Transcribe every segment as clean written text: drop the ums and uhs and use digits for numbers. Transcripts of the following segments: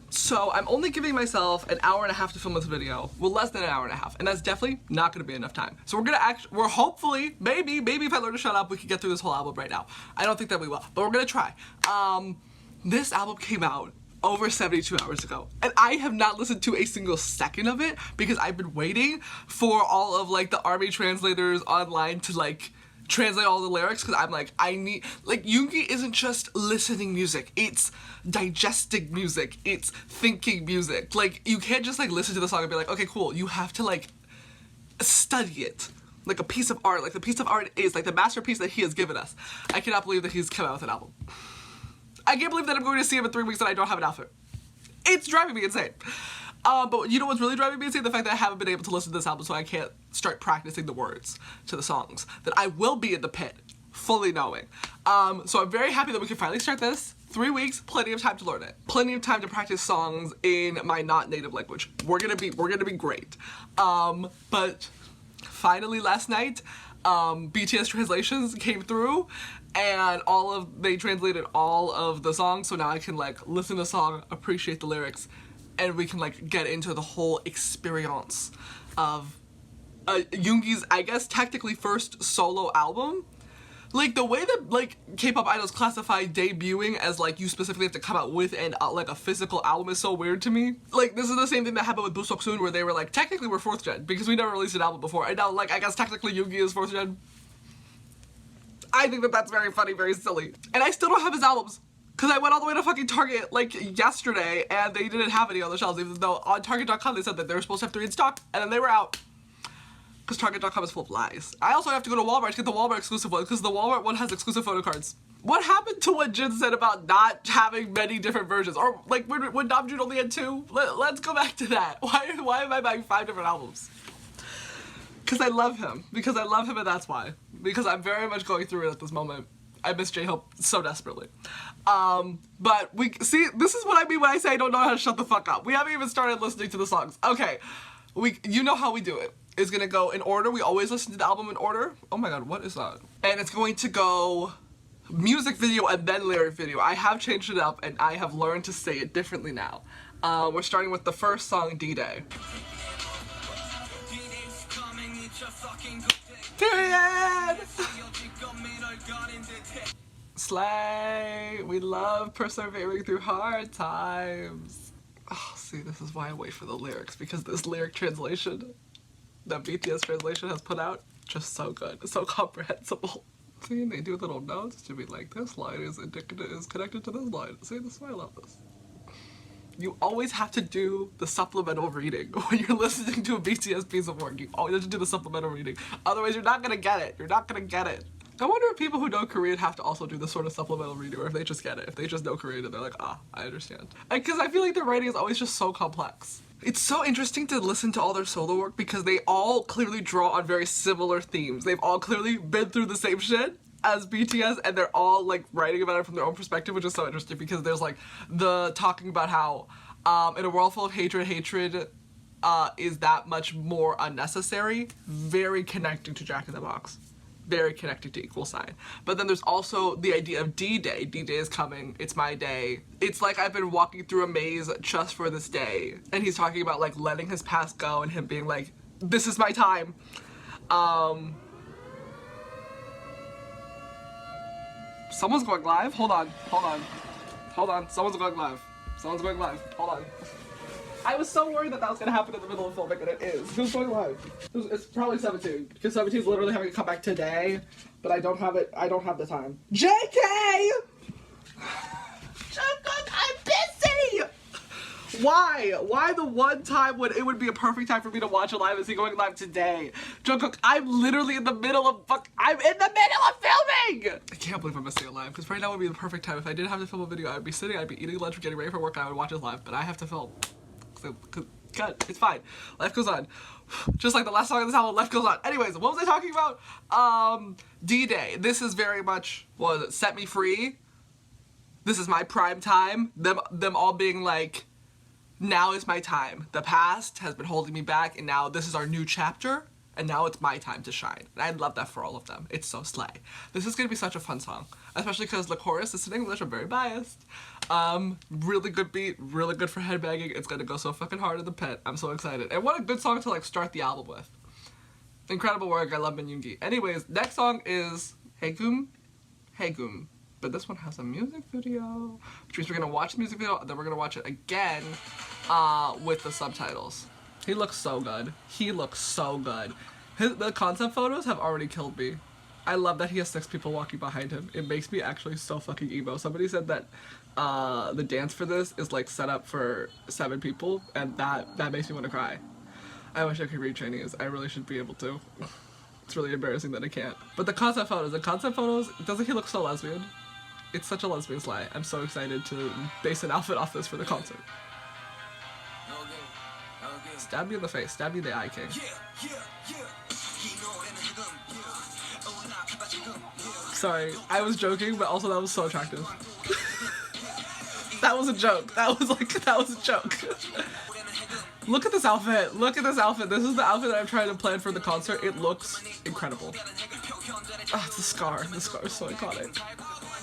So I'm only giving myself an hour and a half to film this video. Well, less than an hour and a half, and that's definitely not gonna be enough time. So we're hopefully, maybe if I learn to shut up, we can get through this whole album right now. I don't think that we will, but we're gonna try. This album came out over 72 hours ago, and I have not listened to a single second of it because I've been waiting for all of like the army translators online to like translate all the lyrics, because I'm like, I need, like, Yoongi isn't just listening music, it's digesting music, it's thinking music. Like, you can't just like listen to the song and be like, okay, cool. You have to like study it like a piece of art, like the piece of art is like the masterpiece that he has given us. I cannot believe that he's come out with an album. I can't believe that I'm going to see him in 3 weeks and I don't have an outfit. It's driving me insane. But you know what's really driving me insane? The fact that I haven't been able to listen to this album, so I can't start practicing the words to the songs. That I will be in the pit, fully knowing. So I'm very happy that we can finally start this. 3 weeks, plenty of time to learn it. Plenty of time to practice songs in my not native language. We're gonna be great. But finally last night, BTS translations came through, and they translated all of the songs, so now I can like listen to the song, appreciate the lyrics, and we can like get into the whole experience of Yoongi's, I guess, technically first solo album. Like, the way that like K-pop idols classify debuting as like you specifically have to come out with like a physical album is so weird to me. Like, this is the same thing that happened with Busoksoon, where they were like, technically we're 4th gen because we never released an album before, and now like I guess technically Yoongi is 4th gen. I think that that's very funny, very silly. And I still don't have his albums, because I went all the way to fucking Target like yesterday and they didn't have any on the shelves, even though on Target.com they said that they were supposed to have 3 in stock, and then they were out. Because Target.com is full of lies. I also have to go to Walmart to get the Walmart exclusive one, because the Walmart one has exclusive photo cards. What happened to what Jin said about not having many different versions? Or like when Namjoon only had 2? Let's go back to that. Why am I buying 5 different albums? Because I love him. Because I love him, and that's why. Because I'm very much going through it at this moment. I miss J-Hope so desperately. But we see, this is what I mean when I say I don't know how to shut the fuck up. We haven't even started listening to the songs. Okay, you know how we do it. It's gonna go in order. We always listen to the album in order. Oh my god, what is that? And it's going to go music video and then lyric video. I have changed it up and I have learned to say it differently now. We're starting with the first song, D-Day. Period! Slay! We love persevering through hard times. Oh, see, this is why I wait for the lyrics, because this lyric translation that BTS translation has put out, just so good, so comprehensible. See, they do little notes to be like, this line is connected to this line. See, this is why I love this. You always have to do the supplemental reading when you're listening to a BTS piece of work. You always have to do the supplemental reading. Otherwise, you're not gonna get it. You're not gonna get it. I wonder if people who know Korean have to also do this sort of supplemental reading, or if they just get it. If they just know Korean and they're like, ah, I understand. Because I feel like their writing is always just so complex. It's so interesting to listen to all their solo work because they all clearly draw on very similar themes. They've all clearly been through the same shit as BTS, and they're all like writing about it from their own perspective, which is so interesting because there's like the talking about how in a world full of hatred is that much more unnecessary. Very connecting to Jack in the Box. Very connected to Equal Sign. But then there's also the idea of D-Day. D-Day is coming. It's my day. It's like I've been walking through a maze just for this day. And he's talking about like letting his past go and him being like, this is my time. Someone's going live? Hold on. Someone's going live. Hold on. I was so worried that was gonna happen in the middle of filming, and it is. Who's going live? It's probably 17, because 17 is literally having a comeback today, but I don't have it. I don't have the time. JK! Jungkook, I'm busy! Why? Why the one time when it would be a perfect time for me to watch it live is he going live today? Jungkook, I'm literally in the middle of filming! I can't believe I'm missing it live, because right now would be the perfect time. If I didn't have to film a video, I'd be sitting, I'd be eating lunch, getting ready for work, and I would watch it live, but I have to film. God, it's fine. Life goes on. Just like the last song of this album, life goes on. Anyways, what was I talking about? D-Day. This is very much, what was it, Set Me Free? This is my prime time. Them all being like, now is my time. The past has been holding me back, and now this is our new chapter, and now it's my time to shine. And I love that for all of them. It's so slay. This is gonna be such a fun song, especially because the chorus is in English. I'm very biased. Really good beat, really good for headbanging. It's gonna go so fucking hard in the pit. I'm so excited. And what a good song to like start the album with. Incredible work. I love Min Yoongi. Anyways, next song is Haegeum. But this one has a music video, which means we're gonna watch the music video, then we're gonna watch it again with the subtitles. He looks so good. He looks so good. The concept photos have already killed me. I love that he has 6 people walking behind him. It makes me actually so fucking emo. Somebody said that the dance for this is like set up for 7 people, and that makes me want to cry. I wish I could read Chinese. I really should be able to. It's really embarrassing that I can't. But the concept photos, doesn't he look so lesbian? It's such a lesbian slay. I'm so excited to base an outfit off this for the concert. Stab me in the face. Stab me in the eye, king. Sorry, I was joking, but also that was so attractive. That was a joke. That was a joke. Look at this outfit. Look at this outfit. This is the outfit that I'm trying to plan for the concert. It looks incredible. Ah, it's the scar. The scar is so iconic.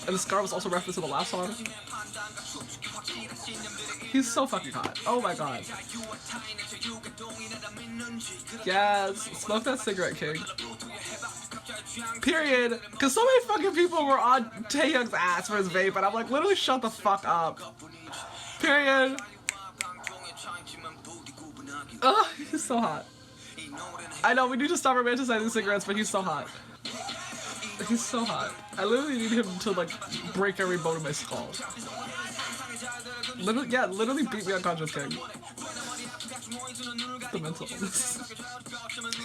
And the scar was also referenced in the last song. He's so fucking hot. Oh my god. Yes. Smoke that cigarette, king. Period. Because so many fucking people were on Taehyung's ass for his vape, and I'm like, literally shut the fuck up. Period. Oh, he's so hot. I know, we need to stop romanticizing cigarettes, but he's so hot. He's so hot. I literally need him to, like, break every bone in my skull. Literally, yeah, literally beat me unconscious, king. The mental.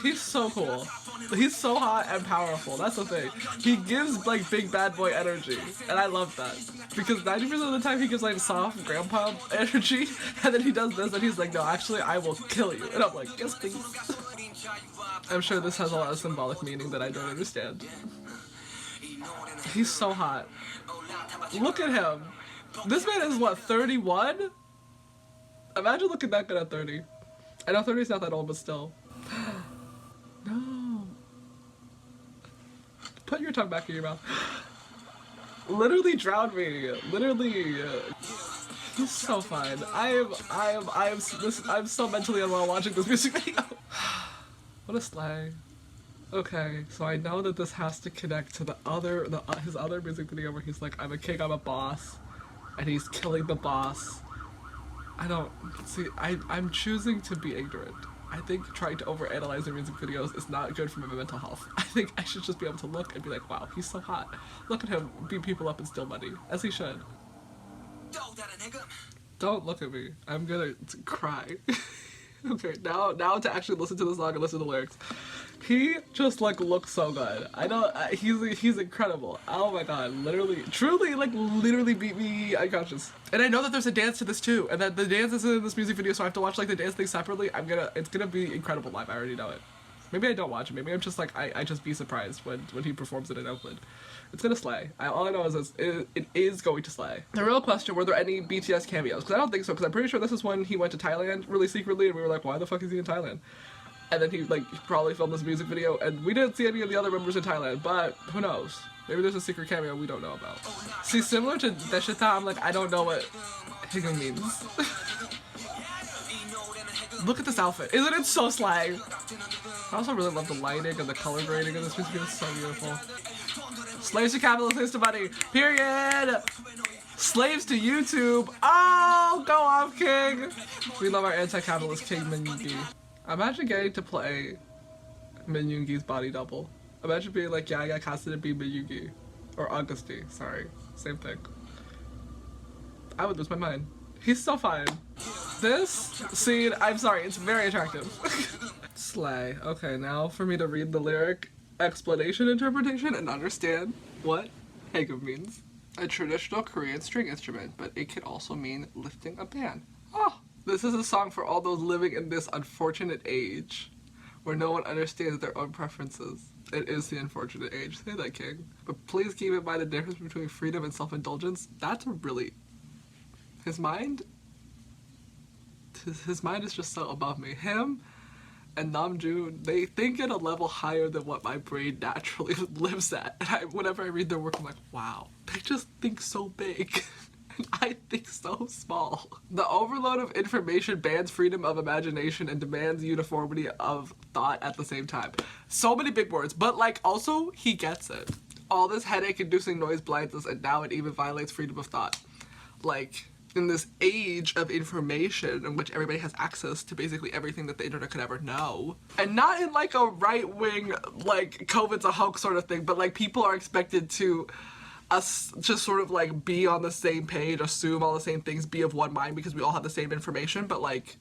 He's so cool. He's so hot and powerful. That's the thing. He gives, like, big bad boy energy. And I love that. Because 90% of the time he gives, like, soft grandpa energy. And then he does this and he's like, no, actually, I will kill you. And I'm like, yes, please. I'm sure this has a lot of symbolic meaning that I don't understand. He's so hot. Look at him. This man is, what, 31? Imagine looking that good at 30. I know 30 is not that old, but still. No. Put your tongue back in your mouth. Literally drowned me. Literally. He's so fine. I'm so mentally unwell watching this music video. What a slay. Okay, so I know that this has to connect to his other music video where he's like, I'm a king, I'm a boss, and he's killing the boss. I don't see. I'm choosing to be ignorant. I think trying to overanalyze their music videos is not good for my mental health. I think I should just be able to look and be like, wow, he's so hot. Look at him beat people up and steal money, as he should. Don't look at me. I'm gonna cry. Okay, now to actually listen to the song and listen to the lyrics. He just, like, looks so good. I know, he's incredible. Oh my god, literally, truly, like, literally beat me unconscious. And I know that there's a dance to this too, and that the dance is in this music video, so I have to watch, like, the dance thing separately. It's gonna be incredible live, I already know it. Maybe I don't watch it, maybe I'm just, like, I just be surprised when he performs it in Oakland. It's gonna slay. All I know is it is going to slay. The real question, were there any BTS cameos? Because I don't think so, because I'm pretty sure this is when he went to Thailand really secretly, and we were like, why the fuck is he in Thailand? And then he, like, probably filmed this music video, and we didn't see any of the other members in Thailand, but who knows? Maybe there's a secret cameo we don't know about. See, similar to Deshita, I'm like, I don't know what Haegeum means. Look at this outfit. Isn't it so slay? I also really love the lighting and the color grading of this music video. It's so beautiful. Slaves to capitalism, slaves to money. Period! Slaves to YouTube. Oh, go off, king! We love our anti-capitalist king, Min Yoongi. Imagine getting to play Min Yoongi's body double. Imagine being like, yeah, I got casted to be Min Yoongi. Or AgustD, sorry. Same thing. I would lose my mind. He's so fine. This scene, I'm sorry, it's very attractive. Slay. Okay, now for me to read the lyric explanation interpretation and understand what Haegeum means. A traditional Korean string instrument, but it can also mean lifting a band. Oh, this is a song for all those living in this unfortunate age where no one understands their own preferences. It is the unfortunate age. Say that, king. But please keep in mind the difference between freedom and self-indulgence. That's a really... His mind is just so above me. Him and Namjoon, they think at a level higher than what my brain naturally lives at. And whenever I read their work, I'm like, wow, they just think so big. And I think so small. The overload of information bans freedom of imagination and demands uniformity of thought at the same time. So many big words, but like also, he gets it. All this headache-inducing noise blinds us, and now it even violates freedom of thought. Like, in this age of information in which everybody has access to basically everything that the internet could ever know. And not in like a right-wing, like, COVID's a hoax sort of thing, but like people are expected to just sort of like be on the same page, assume all the same things, be of one mind because we all have the same information, but like,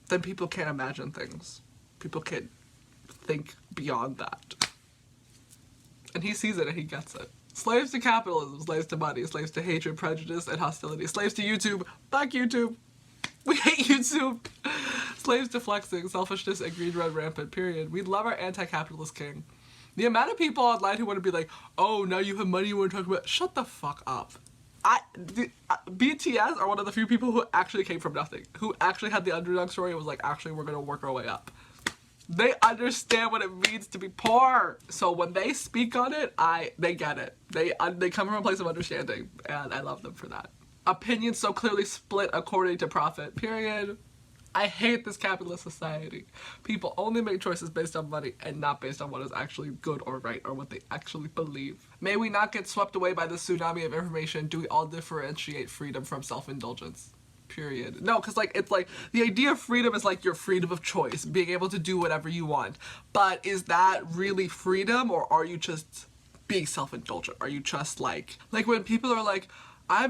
then people can't imagine things. People can't think beyond that. And he sees it and he gets it. Slaves to capitalism, slaves to money, slaves to hatred, prejudice, and hostility. Slaves to YouTube. Fuck YouTube. We hate YouTube. Slaves to flexing, selfishness, and greed run rampant, period. We love our anti-capitalist king. The amount of people online who want to be like, oh, now you have money you want to talk about. Shut the fuck up. BTS are one of the few people who actually came from nothing. Who actually had the underdog story and was like, actually, we're going to work our way up. They understand what it means to be poor. So when they speak on it, they get it. They come from a place of understanding, and I love them for that. Opinions so clearly split according to profit, period. I hate this capitalist society. People only make choices based on money and not based on what is actually good or right or what they actually believe. May we not get swept away by the tsunami of information. Do we all differentiate freedom from self-indulgence? Period. No, because like it's like the idea of freedom is like your freedom of choice, being able to do whatever you want. But is that really freedom, or are you just being self-indulgent? Are you just like when people are like, I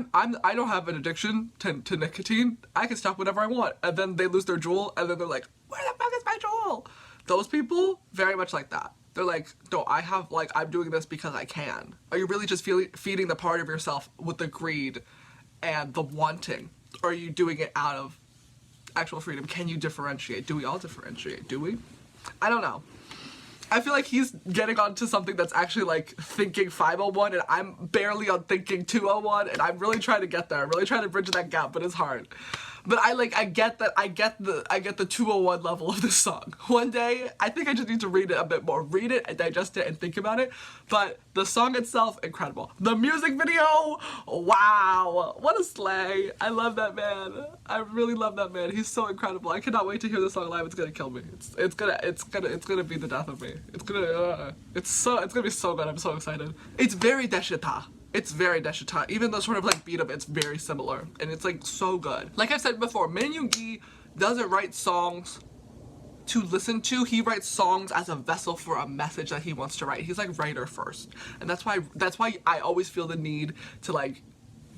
don't have an addiction to nicotine, I can stop whenever I want, and then they lose their jewel, and then they're like, where the fuck is my jewel? Those people very much like that. They're like, no, I'm doing this because I can. Are you really just feeding the part of yourself with the greed and the wanting? Or are you doing it out of actual freedom? Can you differentiate? Do we all differentiate? Do we? I don't know. I feel like he's getting onto something that's actually like thinking 501, and I'm barely on thinking 201, and I'm really trying to get there. I'm really trying to bridge that gap, but it's hard. But I get the 201 level of this song. One day, I think I just need to read it a bit more. Read it and digest it and think about it. But the song itself, incredible. The music video, wow. What a slay. I love that man. I really love that man. He's so incredible. I cannot wait to hear this song live. It's gonna kill me. It's gonna be the death of me. It's gonna be so good. I'm so excited. It's very Deshita. It's very Deshita. Even though sort of like beat up, it's very similar. And it's like so good. Like I've said before, Min Yoon-gi doesn't write songs to listen to. He writes songs as a vessel for a message that he wants to write. He's like writer first. And that's why I always feel the need to like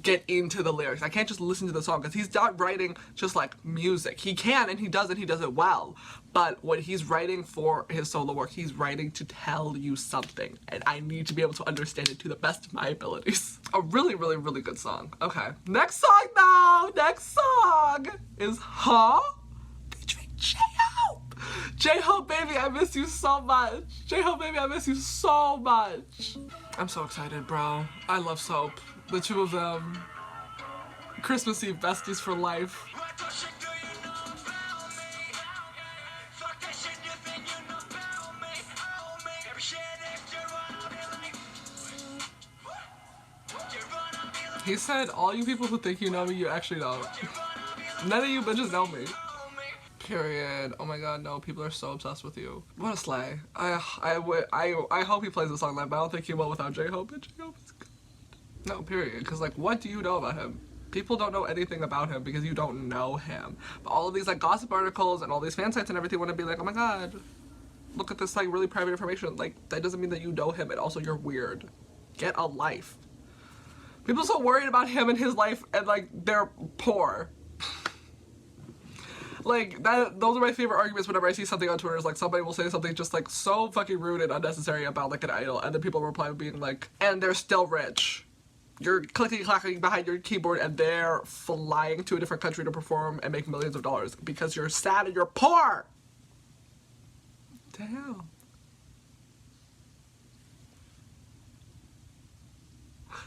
get into the lyrics. I can't just listen to the song because he's not writing just like music. He can and he does it well. But when he's writing for his solo work, he's writing to tell you something. And I need to be able to understand it to the best of my abilities. A really, really, really good song. Okay. Next song now! Next song is Huh? Featuring J-Hope! J-Hope, baby, I miss you so much. J-Hope, baby, I miss you so much. I'm so excited, bro. I love Soap. The two of them. Christmas Eve besties for life. He said, all you people who think you know me, you actually don't. None of you bitches know me. Period. Oh my god, no, people are so obsessed with you. What a slay. I hope he plays the song live, but I don't think he will without J-Hope, and J-Hope is good. No, period. Because, like, what do you know about him? People don't know anything about him because you don't know him. But all of these, like, gossip articles and all these fan sites and everything want to be like, oh my god, look at this, like, really private information. Like, that doesn't mean that you know him, and also you're weird. Get a life. People are so worried about him and his life, and, like, they're poor. Like, those are my favorite arguments whenever I see something on Twitter. Is like, somebody will say something just, like, so fucking rude and unnecessary about, like, an idol, and then people reply being like, and they're still rich. You're clicking-clacking behind your keyboard and they're flying to a different country to perform and make millions of dollars because you're sad and you're poor! Damn.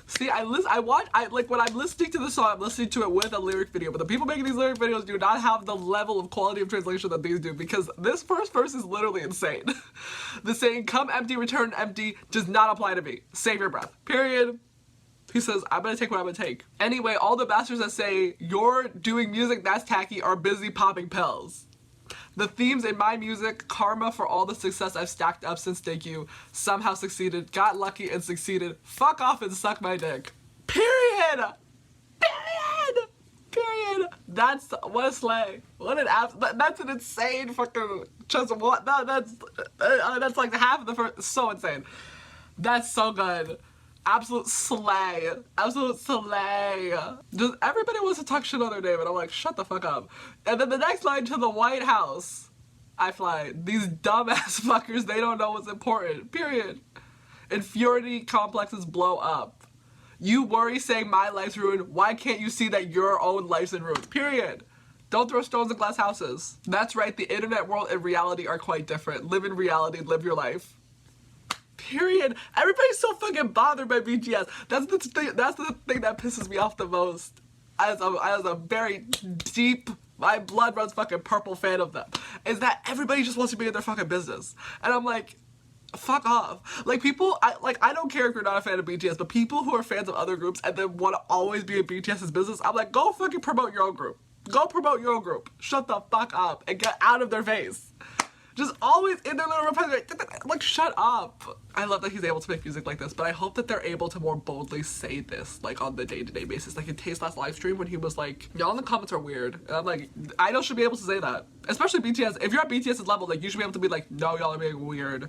See, like when I'm listening to the song, I'm listening to it with a lyric video, but the people making these lyric videos do not have the level of quality of translation that these do, because this first verse is literally insane. The saying, come empty, return empty, does not apply to me. Save your breath. Period. He says, I'm gonna take what I'm gonna take. Anyway, all the bastards that say, you're doing music that's tacky are busy popping pills. The themes in my music, karma for all the success I've stacked up since debut, somehow succeeded, got lucky and succeeded, fuck off and suck my dick. Period! Period! Period! That's, what a slay. What an that's an insane fucking, just what, that's like half of the first, so insane. That's so good. Absolute slay. Absolute slay. Just everybody wants to talk shit on their name and I'm like, shut the fuck up. And then the next line, to the White House I fly. These dumbass fuckers, they don't know what's important. Period. Inferiority complexes blow up. You worry saying my life's ruined. Why can't you see that your own life's in ruin? Period. Don't throw stones at glass houses. That's right, the internet world and reality are quite different. Live in reality, live your life. Period. Everybody's so fucking bothered by BTS. That's the thing that pisses me off the most. As a very deep, my blood runs fucking purple fan of them, is that everybody just wants to be in their fucking business. And I'm like, fuck off. Like people, I don't care if you're not a fan of BTS, but people who are fans of other groups and then want to always be in BTS's business, I'm like, go fucking promote your own group. Go promote your own group. Shut the fuck up and get out of their face. Just always in their little repetitive, like, shut up. I love that he's able to make music like this, but I hope that they're able to more boldly say this, like, on the day-to-day basis. Like, in Tate's last live stream when he was like, y'all in the comments are weird. And I'm like, idols should be able to say that. Especially BTS. If you're at BTS's level, like, you should be able to be like, no, y'all are being weird.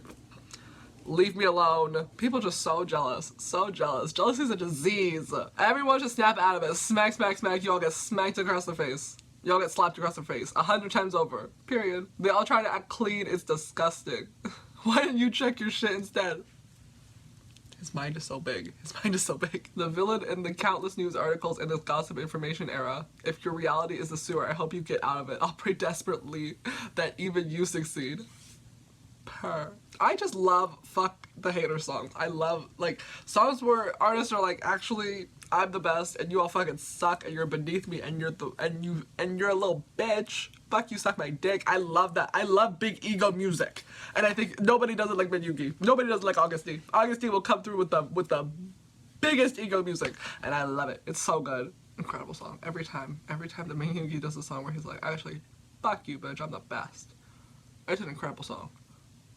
Leave me alone. People just so jealous. So jealous. Jealousy is a disease. Everyone should snap out of it. Smack, smack, smack. You all get smacked across the face. Y'all get slapped across the face 100 times over. Period. They all try to act clean. It's disgusting. Why didn't you check your shit instead? His mind is so big. His mind is so big. The villain in the countless news articles in this gossip information era. If your reality is the sewer, I hope you get out of it. I'll pray desperately that even you succeed. Purr. I just love fuck the hater songs. I love, like, songs where artists are like, actually, I'm the best and you all fucking suck and you're beneath me and you're a little bitch. Fuck you, suck my dick. I love that. I love big ego music. And I think nobody does it like Miyuki. Nobody does it like AgustD. AgustD will come through with the biggest ego music. And I love it. It's so good. Incredible song. Every time that Miyuki does a song where he's like, actually, fuck you, bitch, I'm the best. It's an incredible song.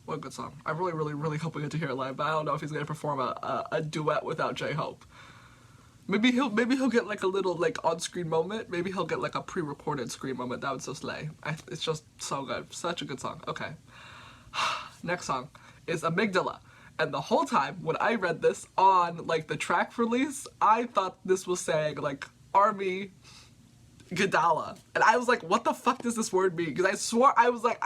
What a good song. I really, really, really hope we get to hear it live, but I don't know if he's gonna perform a duet without J-Hope. Maybe he'll get like a little like on-screen moment. Maybe he'll get like a pre-recorded screen moment. That would so slay. It's just so good. Such a good song. Okay. Next song is AMYGDALA. And the whole time when I read this on like the track release, I thought this was saying like AMYGDALA. And I was like, what the fuck does this word mean? Because I swore I was like,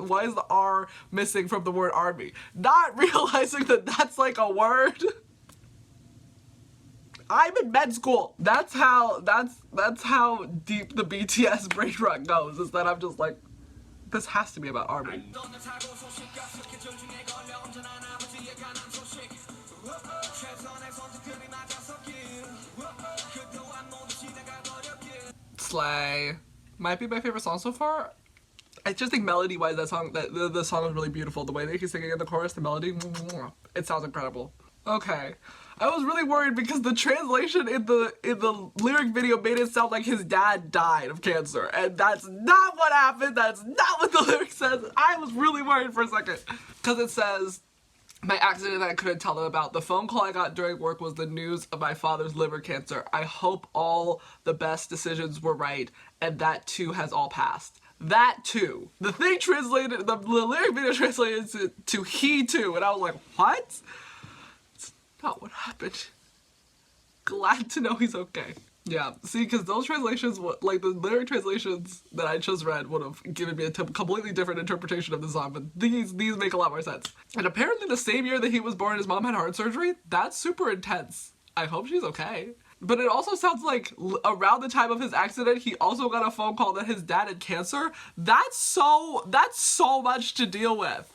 why is the R missing from the word army? Not realizing that that's like a word. I'm in med school. That's how deep the BTS brain rot goes, is that I'm just like, this has to be about army. Slay. Might be my favorite song so far. I just think melody-wise, the song is really beautiful. The way that he's singing in the chorus, the melody, it sounds incredible. Okay. I was really worried because the translation in the lyric video made it sound like his dad died of cancer, and that's not what happened. That's not what the lyric says. I was really worried for a second because it says, my accident that I couldn't tell them about. The phone call I got during work was the news of my father's liver cancer. I hope all the best decisions were right, and that too has all passed. That too. The thing translated, the lyric video translated to he too, and I was like, what? Not what happened. Glad to know he's okay. Yeah, see, because those translations, like the lyric translations that I just read would have given me a completely different interpretation of the song, but these make a lot more sense. And apparently the same year that he was born, his mom had heart surgery. That's super intense. I hope she's okay. But it also sounds like around the time of his accident, he also got a phone call that his dad had cancer. That's so much to deal with.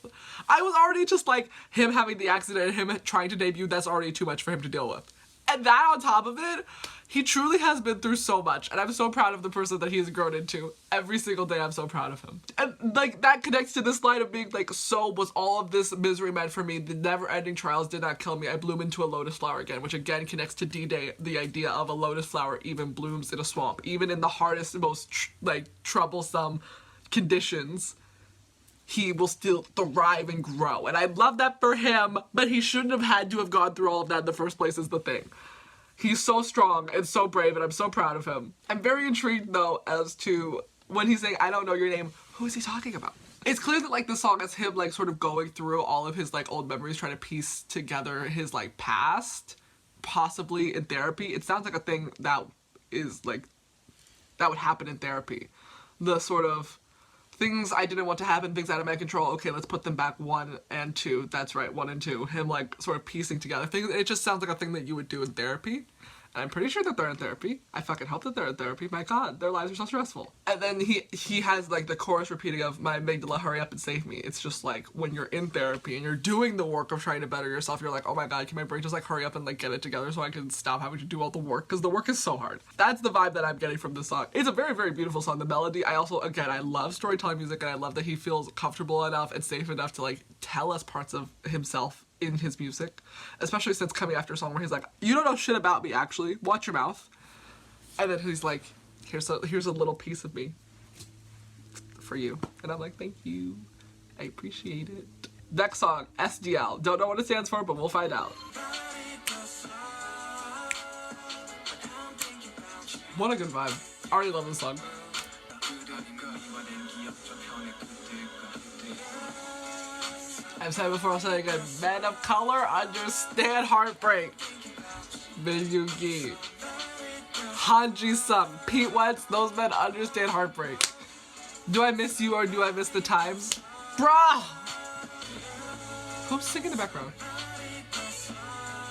I was already just like, him having the accident and him trying to debut, that's already too much for him to deal with. And that on top of it, he truly has been through so much, and I'm so proud of the person that he has grown into. Every single day, I'm so proud of him. And, like, that connects to this line of being, like, so was all of this misery meant for me? The never-ending trials did not kill me. I bloom into a lotus flower again, which again connects to D-Day, the idea of a lotus flower even blooms in a swamp. Even in the hardest, most, troublesome conditions, he will still thrive and grow. And I love that for him, but he shouldn't have had to have gone through all of that in the first place is the thing. He's so strong and so brave, and I'm so proud of him. I'm very intrigued, though, as to when he's saying, I don't know your name, who is he talking about? It's clear that, like, the song is him, like, sort of going through all of his, like, old memories, trying to piece together his, like, past, possibly in therapy. It sounds like a thing that is, like, that would happen in therapy. The sort of things I didn't want to happen, things out of my control, okay, let's put them back 1 and 2. That's right, 1 and 2. Him, like, sort of piecing together things. It just sounds like a thing that you would do in therapy. And I'm pretty sure that they're in therapy. I fucking hope that they're in therapy. My God, their lives are so stressful. And then he has, like, the chorus repeating of, my amygdala, hurry up and save me. It's just, like, when you're in therapy and you're doing the work of trying to better yourself, you're like, oh my God, can my brain just, like, hurry up and, like, get it together so I can stop having to do all the work? Because the work is so hard. That's the vibe that I'm getting from this song. It's a very, very beautiful song. The melody, I also, again, I love storytelling music, and I love that he feels comfortable enough and safe enough to, like, tell us parts of himself in his music, especially since coming after a song where he's like, you don't know shit about me, actually, watch your mouth. And then he's like, here's a little piece of me for you. And I'm like, thank you, I appreciate it. Next song, SDL. Don't know what it stands for, but we'll find out. What a good vibe. I already love this song. I've said before, I'll say again, men of color understand heartbreak. Miyuki, Hanji-sung, Pete Wentz, those men understand heartbreak. Do I miss you or do I miss the times? Bruh! Who's singing in the background?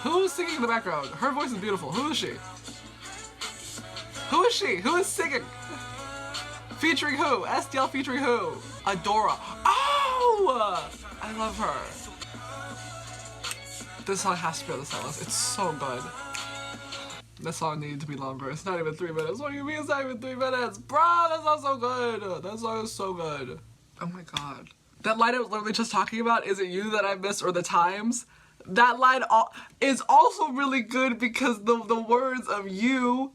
Who's singing in the background? Her voice is beautiful. Who is she? Who is she? Who is singing? Featuring who? SDL featuring who? Adora. Oh! I love her. This song has to be on the song list. It's so good. This song needed to be longer. It's not even 3 minutes. What do you mean it's not even 3 minutes? Bro, that song's so good. That song is so good. Oh my God. That line I was literally just talking about, is it you that I miss or the times? That line is also really good because the words of you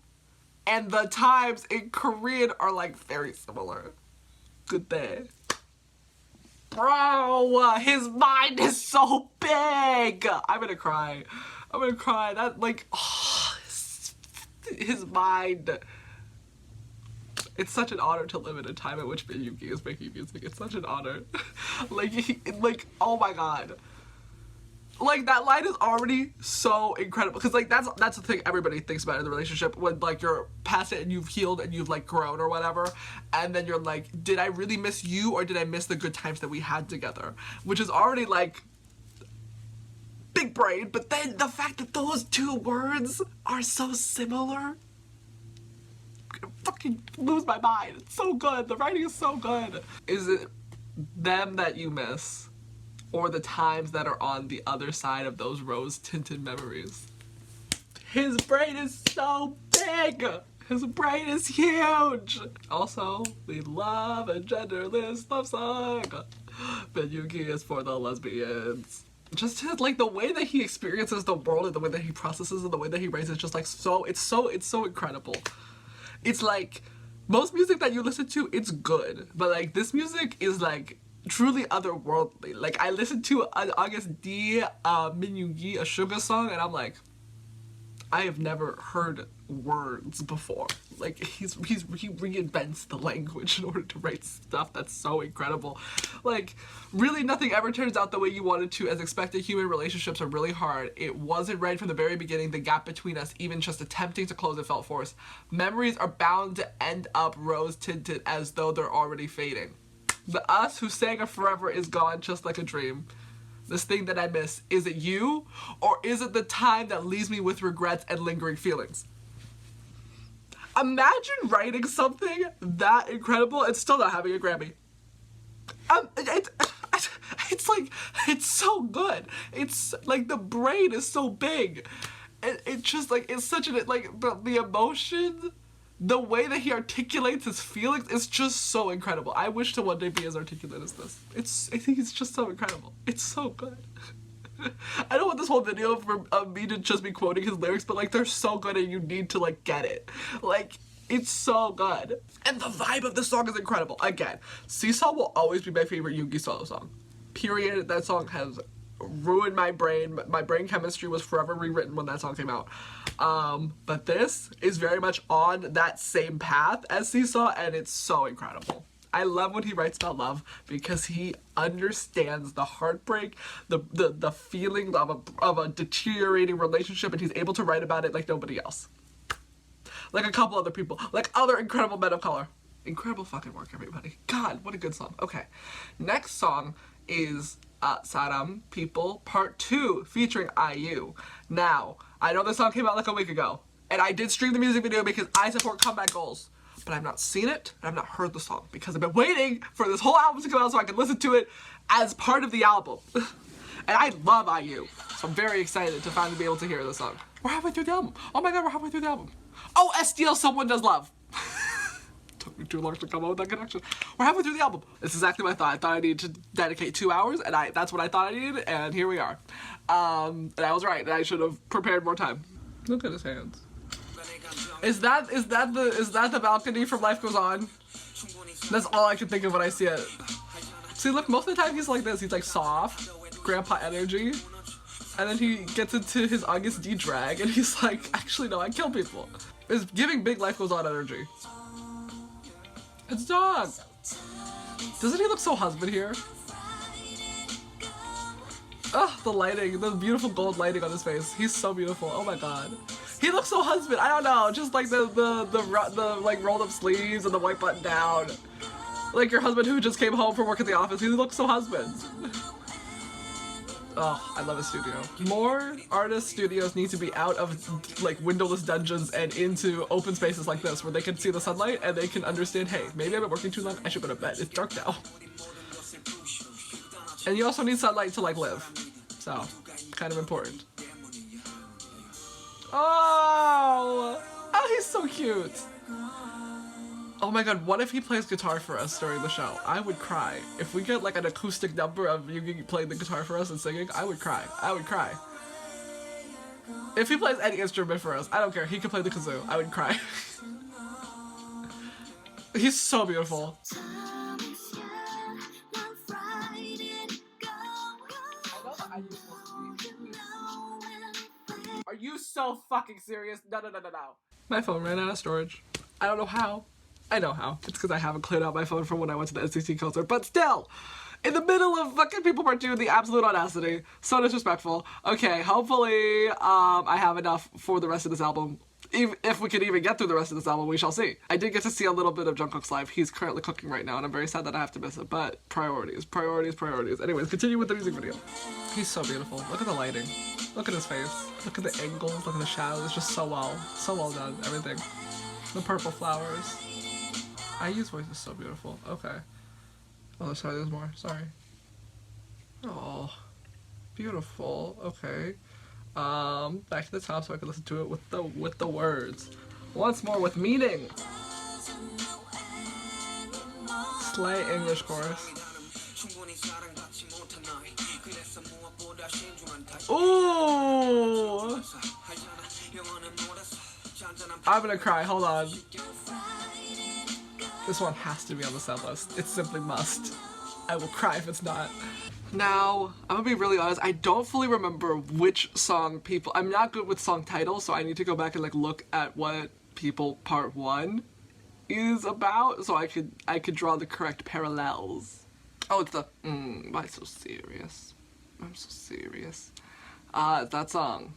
and the times in Korean are like very similar. Good day. Bro, his mind is so big. I'm gonna cry. I'm gonna cry. That, like, oh, his mind. It's such an honor to live in a time in which Miyuki is making music. It's such an honor. like, oh my God. Like, that line is already so incredible. Because, like, that's the thing everybody thinks about in the relationship. When, like, you're past it and you've healed and you've, like, grown or whatever. And then you're like, did I really miss you or did I miss the good times that we had together? Which is already, like, big brain. But then the fact that those two words are so similar. I fucking lose my mind. It's so good. The writing is so good. Is it them that you miss? Or the times that are on the other side of those rose-tinted memories? His brain is so big! His brain is huge! Also, we love a genderless love song! Miyuki is for the lesbians. Just his, like, the way that he experiences the world and the way that he processes and the way that he writes is just, like, it's so incredible. It's like, most music that you listen to, it's good. But, like, this music is, like, truly otherworldly. Like, I listened to an AgustD MV a Sugar song, and I'm like, I have never heard words before. Like, he reinvents the language in order to write stuff that's so incredible. Like, really nothing ever turns out the way you wanted to. As expected, human relationships are really hard. It wasn't right from the very beginning. The gap between us, even just attempting to close it, felt forced. Memories are bound to end up rose-tinted as though they're already fading. The us who sang of forever is gone just like a dream. This thing that I miss, is it you? Or is it the time that leaves me with regrets and lingering feelings? Imagine writing something that incredible and still not having a Grammy. It's like, it's so good. It's like the brain is so big. it just like, it's such an, like, the emotion, the way that he articulates his feelings is just so incredible. I wish to one day be as articulate as this. I think it's just so incredible. It's so good. I don't want this whole video of me to just be quoting his lyrics, but like, they're so good and you need to like get it. Like, it's so good. And the vibe of this song is incredible. Again, Seesaw will always be my favorite Yoongi solo song. Period. That song has ruined my brain. My brain chemistry was forever rewritten when that song came out. But this is very much on that same path as Seesaw, and it's so incredible. I love when he writes about love because he understands the heartbreak, the feeling of a deteriorating relationship, and he's able to write about it like nobody else. Like a couple other people, like other incredible men of color. Incredible fucking work, everybody. God, what a good song. Okay, next song is Saram People Part 2 featuring IU. Now, I know this song came out like a week ago, and I did stream the music video because I support comeback goals, but I've not seen it, and I've not heard the song because I've been waiting for this whole album to come out so I can listen to it as part of the album. And I love IU, so I'm very excited to finally be able to hear this song. We're halfway through the album. Oh my god, we're halfway through the album. Oh, SDL, Someone Does Love. Took me too long to come up with that connection. We're halfway through the album. It's exactly what I thought. I thought I needed to dedicate 2 hours, and that's what I thought I needed, and here we are. And I was right, and I should have prepared more time. Look at his hands. Is that the balcony from Life Goes On? That's all I can think of when I see it. See, look, most of the time he's like this. He's like soft, grandpa energy. And then he gets into his AgustD drag, and he's like, actually, no, I kill people. It's giving big Life Goes On energy. It's Dog. Doesn't he look so husband here? Ugh, the lighting, the beautiful gold lighting on his face. He's so beautiful. Oh my god. He looks so husband. I don't know, just like the like rolled up sleeves and the white button down. Like your husband who just came home from work at the office. He looks so husband. Oh, I love his studio. More artist studios need to be out of like windowless dungeons and into open spaces like this where they can see the sunlight and they can understand, hey, maybe I've been working too long, I should go to bed. It's dark now. And you also need sunlight to like live. So, kind of important. Oh! Oh, he's so cute! Oh my god, what if he plays guitar for us during the show? I would cry. If we get like an acoustic number of you playing the guitar for us and singing, I would cry. I would cry. If he plays any instrument for us, I don't care. He can play the kazoo. I would cry. He's so beautiful. Are you so fucking serious? No. My phone ran out of storage. I don't know how. I know how. It's because I haven't cleared out my phone from when I went to the NCT concert. But still, in the middle of fucking People Part 2, the absolute audacity. So disrespectful. Okay, hopefully I have enough for the rest of this album. If we can even get through the rest of this album, we shall see. I did get to see a little bit of Jungkook's live. He's currently cooking right now, and I'm very sad that I have to miss it. But priorities, priorities, priorities. Anyways, continue with the music video. He's so beautiful. Look at the lighting. Look at his face. Look at the angles. Look at the shadows. It's just so well done. Everything. The purple flowers. IU's voice is so beautiful. Okay. Oh, sorry, there's more. Sorry. Oh, beautiful. Okay. Back to the top so I can listen to it with the words. Once more with meaning. Slay English chorus. Ooh! I'm gonna cry. Hold on. This one has to be on the set list. It simply must. I will cry if it's not. Now, I'm gonna be really honest, I don't fully remember which song People... I'm not good with song titles, so I need to go back and like look at what People Part 1 is about, so I could draw the correct parallels. Oh, it's the... why so serious? I'm so serious. That song.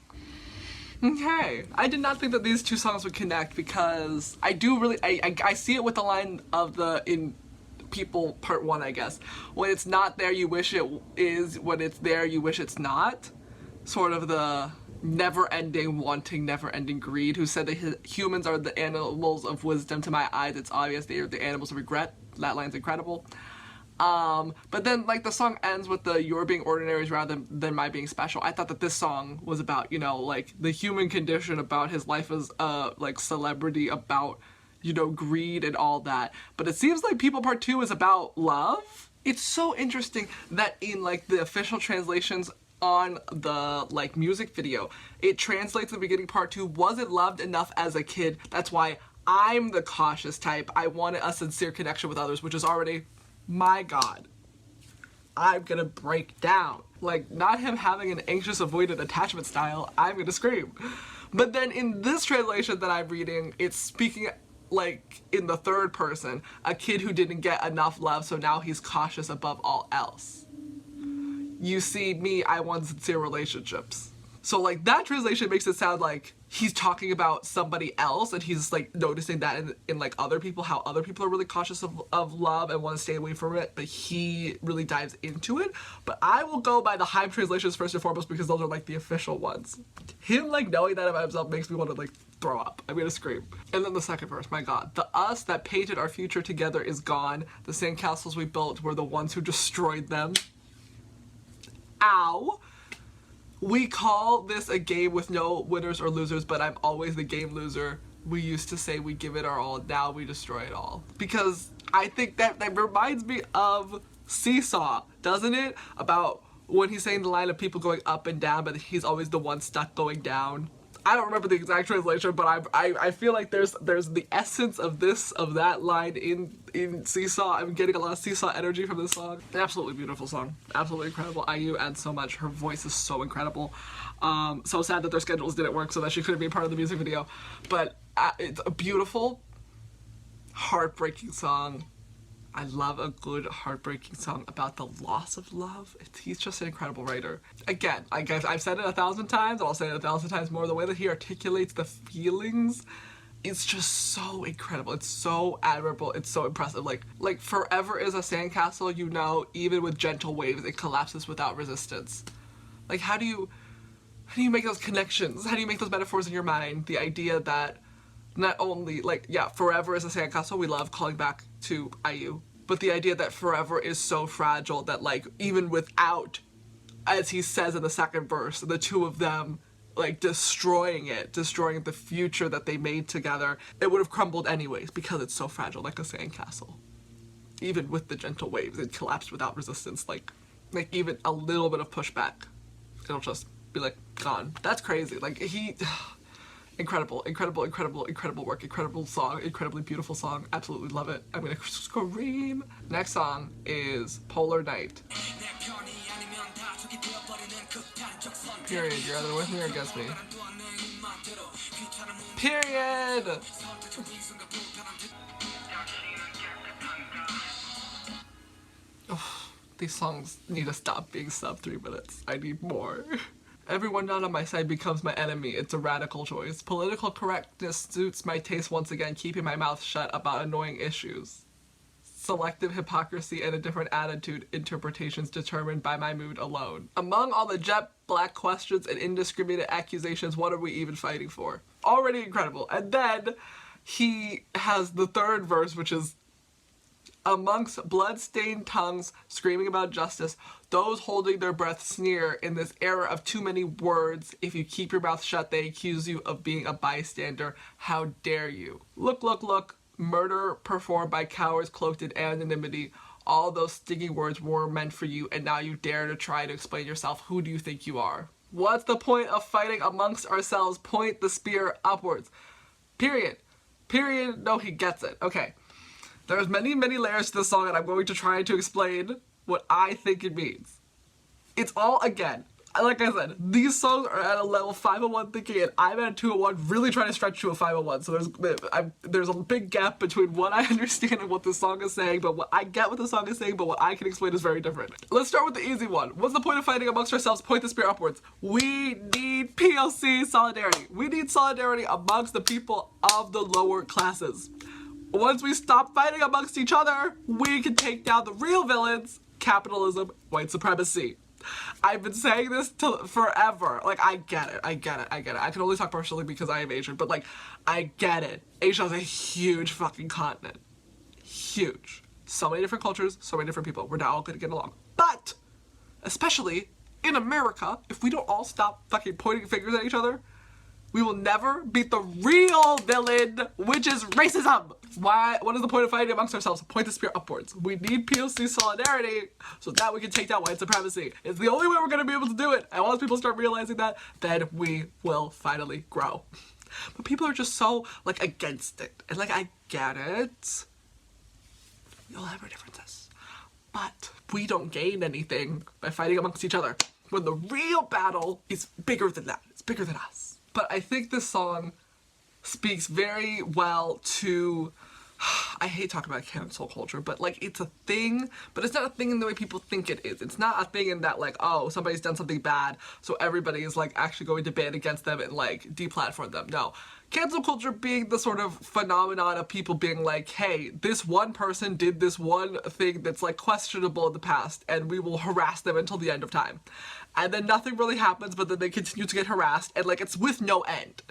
Okay, I did not think that these two songs would connect because I do really, I see it with the line of in People Part 1, I guess. When it's not there, you wish it is. When it's there, you wish it's not. Sort of the never-ending wanting, never-ending greed. Who said that humans are the animals of wisdom? To my eyes, it's obvious they are the animals of regret. That line's incredible. But then like the song ends with the "you're being ordinaries rather than my being special." I thought that this song was about, you know, like the human condition, about his life as a like celebrity, about, you know, greed and all that. But it seems like People Part 2 is about love. It's so interesting that in like the official translations on the like music video, it translates the beginning part 2, wasn't loved enough as a kid. That's why I'm the cautious type. I wanted a sincere connection with others, which is already, my God, I'm gonna break down. Like, not him having an anxious avoidant attachment style, I'm gonna scream. But then in this translation that I'm reading, it's speaking like in the third person, a kid who didn't get enough love, so now he's cautious above all else. You see me, I want sincere relationships. So like that translation makes it sound like he's talking about somebody else, and he's like noticing that in like other people, how other people are really cautious of love and want to stay away from it, but he really dives into it. But I will go by the Haegeum translations first and foremost, because those are like the official ones. Him like knowing that about himself makes me want to like throw up. I'm gonna scream. And then the second verse, my God. The us that painted our future together is gone. The sandcastles we built were the ones who destroyed them. Ow. We call this a game with no winners or losers, but I'm always the game loser. We used to say we give it our all, now we destroy it all. Because I think that reminds me of Seesaw, doesn't it? About when he's saying the line of people going up and down, but he's always the one stuck going down. I don't remember the exact translation, but I feel like there's the essence of that line in Seesaw. I'm getting a lot of Seesaw energy from this song. An absolutely beautiful song. Absolutely incredible. IU adds so much. Her voice is so incredible. So sad that their schedules didn't work so that she couldn't be a part of the music video. But it's a beautiful, heartbreaking song. I love a good heartbreaking song about the loss of love. He's just an incredible writer. Again, I guess I've said it 1,000 times, and I'll say it 1,000 times more. The way that he articulates the feelings, it's just so incredible. It's so admirable. It's so impressive. Like forever is a sandcastle, you know, even with gentle waves, it collapses without resistance. Like how do you make those connections? How do you make those metaphors in your mind? The idea that not only, like, yeah, forever is a sandcastle, we love calling back to IU, but the idea that forever is so fragile that, like, even without, as he says in the second verse, the two of them, like, destroying the future that they made together, it would have crumbled anyways because it's so fragile, like a sandcastle. Even with the gentle waves, it collapsed without resistance, like even a little bit of pushback, it'll just be, like, gone. That's crazy. Like, he... Incredible, incredible, incredible, incredible work, incredible song, incredibly beautiful song. Absolutely love it. I'm gonna scream. Next song is Polar Night. Period. You're either with me or against me. Period! Oh, these songs need to stop being sub 3 minutes. I need more. Everyone not on my side becomes my enemy. It's a radical choice. Political correctness suits my taste once again, keeping my mouth shut about annoying issues. Selective hypocrisy and a different attitude, interpretations determined by my mood alone. Among all the jet black questions and indiscriminate accusations, what are we even fighting for? Already incredible. And then he has the third verse, which is, amongst blood-stained tongues screaming about justice, those holding their breath sneer in this era of too many words. If you keep your mouth shut, they accuse you of being a bystander. How dare you? Look, look, look. Murder performed by cowards cloaked in anonymity. All those stinging words were meant for you, and now you dare to try to explain yourself. Who do you think you are? What's the point of fighting amongst ourselves? Point the spear upwards. Period. Period. No, he gets it. Okay. There's many, many layers to this song, and I'm going to try to explain what I think it means. It's all, again, like I said, these songs are at a level 501 thinking, and I'm at a 201 really trying to stretch to a 501. So there's a big gap between what I understand and what the song is saying, but what I get what the song is saying, but what I can explain is very different. Let's start with the easy one. What's the point of fighting amongst ourselves? Point the spear upwards. We need POC solidarity. We need solidarity amongst the people of the lower classes. Once we stop fighting amongst each other, we can take down the real villains, capitalism, white supremacy. I've been saying this forever. Like, I get it. I can only talk partially because I am Asian, but like, I get it. Asia is a huge fucking continent. Huge. So many different cultures, so many different people. We're not all gonna get along. But, especially in America, if we don't all stop fucking pointing fingers at each other, we will never beat the real villain, which is racism. What is the point of fighting amongst ourselves? Point the spear upwards. We need POC solidarity so that we can take down white supremacy. It's the only way we're gonna be able to do it. And once people start realizing that, then we will finally grow. But people are just so, like, against it. And, like, I get it. We all have our differences. But we don't gain anything by fighting amongst each other when the real battle is bigger than that. It's bigger than us. But I think this song speaks very well to, I hate talking about cancel culture, but like it's a thing, but it's not a thing in the way people think it is. It's not a thing in that like, oh, somebody's done something bad, so everybody is like actually going to ban against them and like deplatform them. No. Cancel culture being the sort of phenomenon of people being like, hey, this one person did this one thing that's like questionable in the past and we will harass them until the end of time. And then nothing really happens, but then they continue to get harassed and like it's with no end.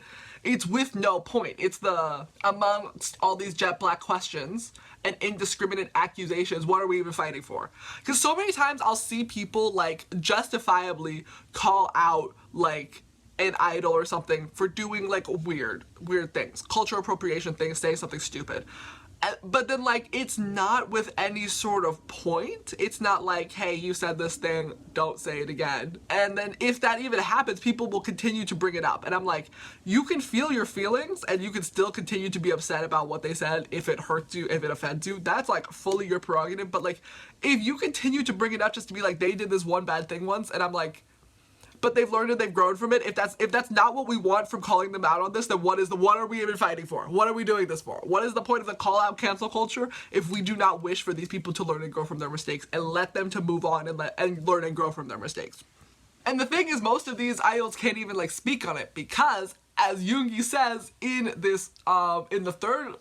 It's with no point. It's the, amongst all these jet black questions and indiscriminate accusations, what are we even fighting for? Because so many times I'll see people like justifiably call out like an idol or something for doing like weird things, cultural appropriation things, saying something stupid. But then like it's not with any sort of point. It's not like, hey, you said this thing, don't say it again. And then if that even happens, people will continue to bring it up. And I'm like, you can feel your feelings and you can still continue to be upset about what they said if it hurts you, if it offends you. That's like fully your prerogative. But like if you continue to bring it up just to be like, they did this one bad thing once, and I'm like, but they've learned and they've grown from it. If that's not what we want from calling them out on this, then what are we even fighting for? What are we doing this for? What is the point of the call out cancel culture if we do not wish for these people to learn and grow from their mistakes and let them to move on and learn and grow from their mistakes? And the thing is, most of these idols can't even like speak on it because, as Yoongi says in this in the third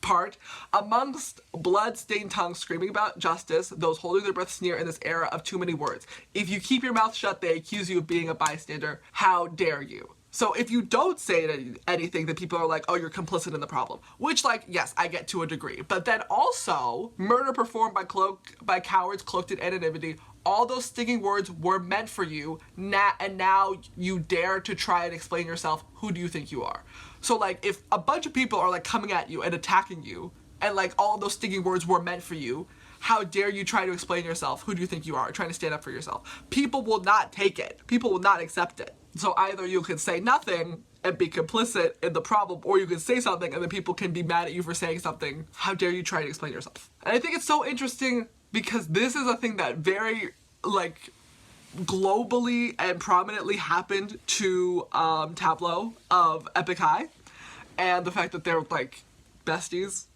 part, amongst blood-stained tongues screaming about justice, those holding their breath sneer in this era of too many words. If you keep your mouth shut, they accuse you of being a bystander. How dare you? So if you don't say anything, then people are like, oh, you're complicit in the problem. Which, like, yes, I get to a degree. But then also, murder performed by cowards cloaked in anonymity, all those stinging words were meant for you, and now you dare to try and explain yourself. Who do you think you are? So, like, if a bunch of people are, like, coming at you and attacking you, and, like, all those stinging words were meant for you, how dare you try to explain yourself? Who do you think you are? Trying to stand up for yourself. People will not take it. People will not accept it. So either you can say nothing and be complicit in the problem, or you can say something and then people can be mad at you for saying something. How dare you try to explain yourself? And I think it's so interesting because this is a thing that very, like, globally and prominently happened to Tableau of Epic High, and the fact that they're like besties,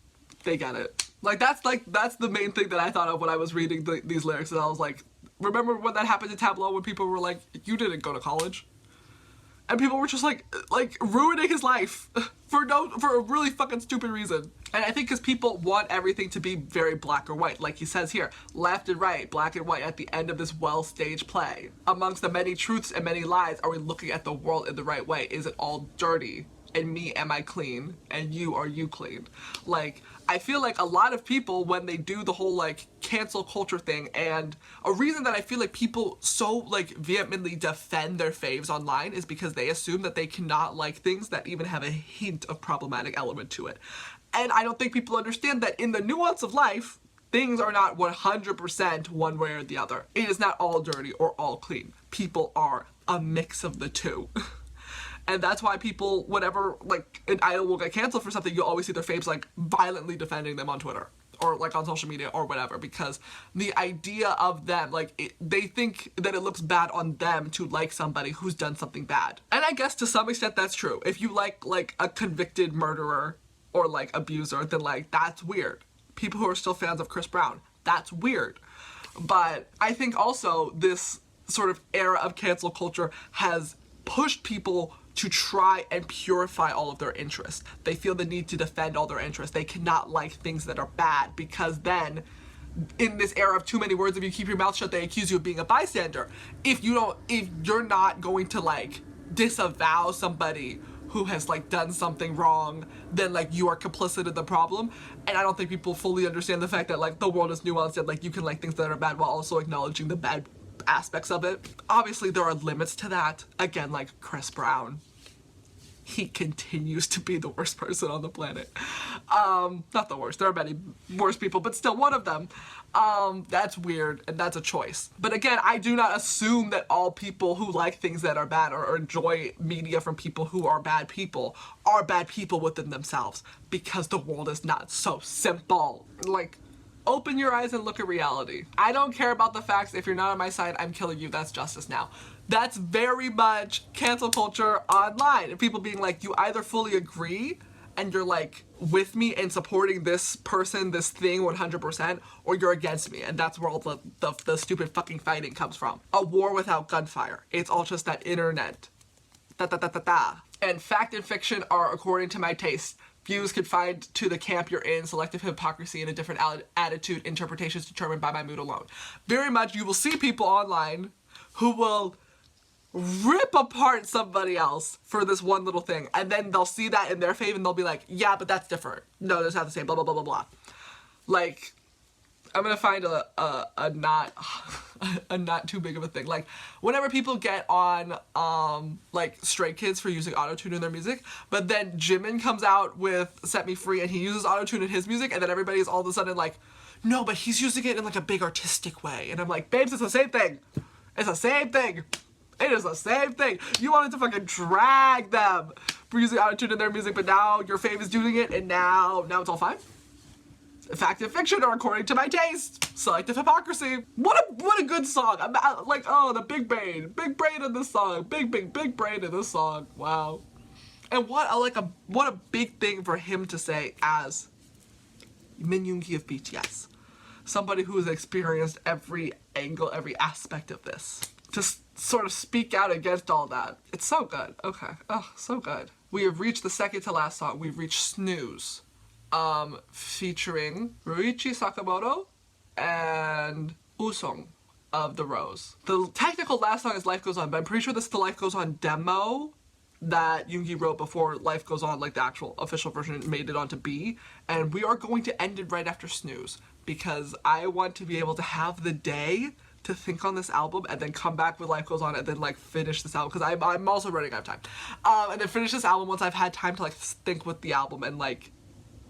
they get it. Like that's the main thing that I thought of when I was reading these lyrics, and I was like, remember when that happened to Tableau when people were like, you didn't go to college? And people were just like ruining his life for a really fucking stupid reason. And I think because people want everything to be very black or white. Like he says here, left and right, black and white at the end of this well-staged play. Amongst the many truths and many lies, are we looking at the world in the right way? Is it all dirty? And me, am I clean? And you, are you clean? Like, I feel like a lot of people, when they do the whole, like, cancel culture thing, and a reason that I feel like people so, like, vehemently defend their faves online is because they assume that they cannot like things that even have a hint of problematic element to it. And I don't think people understand that in the nuance of life, things are not 100% one way or the other. It is not all dirty or all clean. People are a mix of the two. And that's why people, whenever, like, an idol will get canceled for something, you'll always see their faves, like, violently defending them on Twitter. Or, like, on social media or whatever. Because the idea of them, like, they think that it looks bad on them to like somebody who's done something bad. And I guess to some extent that's true. If you like, a convicted murderer or, like, abuser, then, like, that's weird. People who are still fans of Chris Brown, that's weird. But I think also this sort of era of cancel culture has pushed people to try and purify all of their interests. They feel the need to defend all their interests. They cannot like things that are bad because then, in this era of too many words, if you keep your mouth shut, they accuse you of being a bystander. If you're not going to, like, disavow somebody who has like done something wrong, then like you are complicit in the problem. And I don't think people fully understand the fact that like the world is nuanced and like you can like things that are bad while also acknowledging the bad aspects of it. Obviously there are limits to that. Again, like Chris Brown, he continues to be the worst person on the planet. Not the worst, there are many worse people, but still one of them. That's weird, and that's a choice. But again, I do not assume that all people who like things that are bad or enjoy media from people who are bad people within themselves, because the world is not so simple. Like, open your eyes and look at reality. I don't care about the facts. If you're not on my side, I'm killing you. That's justice now. That's very much cancel culture online. And people being like, you either fully agree and you're like with me and supporting this person, this thing 100%, or you're against me. And that's where all the stupid fucking fighting comes from. A war without gunfire. It's all just that internet. And fact and fiction are according to my taste. Views confined to the camp you're in, selective hypocrisy, and a different attitude, interpretations determined by my mood alone. Very much, you will see people online who will rip apart somebody else for this one little thing, and then they'll see that in their favor and they'll be like, yeah, but that's different. No, that's not the same, blah, blah, blah, blah, blah. Like, I'm gonna find a not too big of a thing. Like, whenever people get on, like, Stray Kids for using autotune in their music, but then Jimin comes out with Set Me Free and he uses autotune in his music, and then everybody's all of a sudden like, no, but he's using it in, like, a big artistic way. And I'm like, babes, it's the same thing. It's the same thing. It is the same thing. You wanted to fucking drag them for using autotune in their music, but now your fave is doing it, and now it's all fine. Fact and fiction are according to my taste. Selective hypocrisy. What a good song. I'm like, oh, the big brain in this song. Big brain in this song. Wow. And what a big thing for him to say as Min Yoongi of BTS. Somebody who has experienced every angle, every aspect of this. To sort of speak out against all that. It's so good. Okay. Oh, so good. We have reached the second to last song. We've reached Snooze. Featuring Ryuichi Sakamoto and Usong of The Rose. The technical last song is Life Goes On, but I'm pretty sure this is the Life Goes On demo that Yoongi wrote before Life Goes On, like the actual official version, made it onto B. And we are going to end it right after Snooze, because I want to be able to have the day to think on this album and then come back with Life Goes On and then like finish this album, because I'm also running out of time. And then finish this album once I've had time to like think with the album and like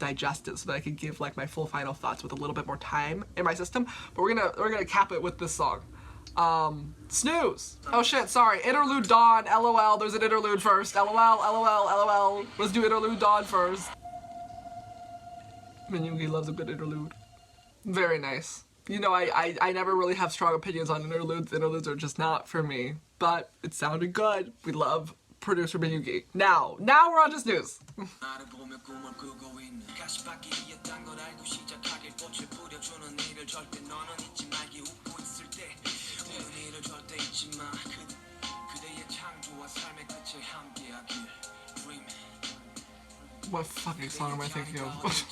digest it so that I can give like my full final thoughts with a little bit more time in my system. But we're gonna cap it with this song. Snooze. Oh shit, sorry. Interlude Dawn, LOL. There's an interlude first. LOL, LOL, LOL. Let's do Interlude Dawn first. Min Yoongi loves a good interlude. Very nice. You know, I never really have strong opinions on interludes. Interludes are just not for me. But it sounded good. We love producer Min Yoongi. Now we're on to Snooze. What fucking song am I thinking of?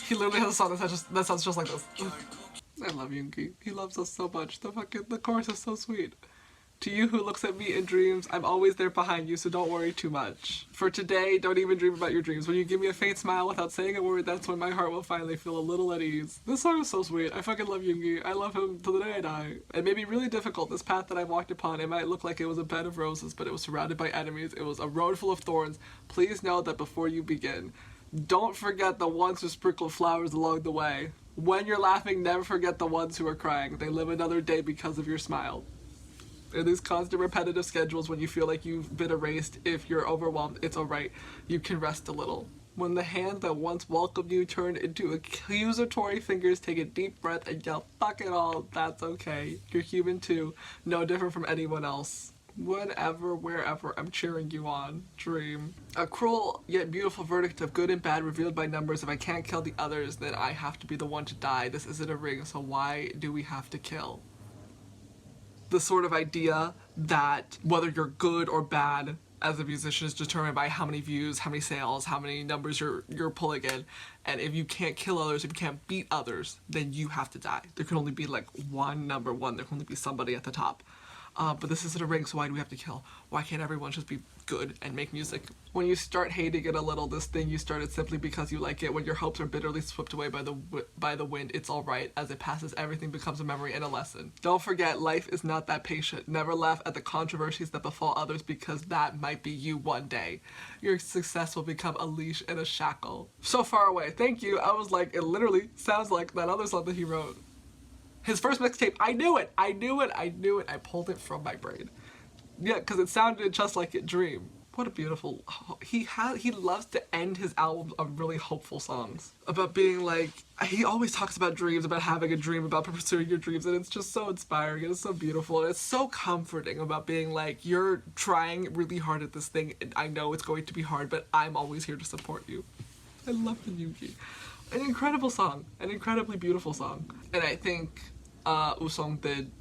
He literally has a song that sounds just like this. I love Yoongi. He loves us so much. The chorus is so sweet. To you who looks at me in dreams, I'm always there behind you, so don't worry too much. For today, don't even dream about your dreams. When you give me a faint smile without saying a word, that's when my heart will finally feel a little at ease. This song is so sweet. I fucking love Yoongi. I love him till the day I die. It may be really difficult, this path that I walked upon. It might look like it was a bed of roses, but it was surrounded by enemies. It was a road full of thorns. Please know that before you begin, don't forget the ones who sprinkled flowers along the way. When you're laughing, never forget the ones who are crying. They live another day because of your smile. In these constant repetitive schedules, when you feel like you've been erased, if you're overwhelmed, it's alright. You can rest a little. When the hand that once welcomed you turned into accusatory fingers, take a deep breath and yell, fuck it all, that's okay. You're human too, no different from anyone else. Whenever, wherever, I'm cheering you on. Dream. A cruel yet beautiful verdict of good and bad revealed by numbers. If I can't kill the others, then I have to be the one to die. This isn't a ring, so why do we have to kill? The sort of idea that whether you're good or bad as a musician is determined by how many views, how many sales, how many numbers you're pulling in. And if you can't kill others, if you can't beat others, then you have to die. There can only be like one number one. There can only be somebody at the top. But this isn't a ring, so why do we have to kill? Why can't everyone just be good and make music. When you start hating it a little, this thing you started simply because you like it, when your hopes are bitterly swept away by the wind, it's alright. As it passes, everything becomes a memory and a lesson. Don't forget, life is not that patient. Never laugh at the controversies that befall others, because that might be you one day. Your success will become a leash and a shackle. So far away. Thank you. I was like, it literally sounds like that other song that he wrote. His first mixtape. I knew it. I knew it. I knew it. I pulled it from my brain. Yeah, because it sounded just like it Dream. What a beautiful, he loves to end his albums on really hopeful songs. About being like, he always talks about dreams, about having a dream, about pursuing your dreams, and it's just so inspiring, and it's so beautiful, and it's so comforting about being like, you're trying really hard at this thing, and I know it's going to be hard, but I'm always here to support you. I love the Yuki. An incredible song, an incredibly beautiful song. And I think Usong did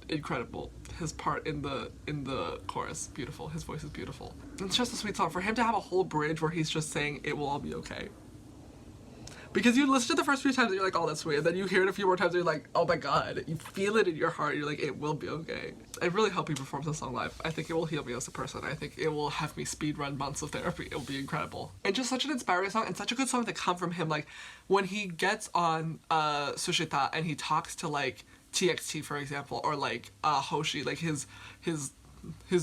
incredible. His part in the chorus, beautiful. His voice is beautiful. It's just a sweet song. For him to have a whole bridge where he's just saying it will all be okay. Because you listen to the first few times and you're like, oh, that's sweet. And then you hear it a few more times and you're like, oh my god. You feel it in your heart. You're like, it will be okay. I really hope he performs this song live. I think it will heal me as a person. I think it will have me speedrun months of therapy. It will be incredible. And just such an inspiring song and such a good song to come from him. Like, when he gets on Sushita and he talks to like TXT, for example, or like Hoshi, like his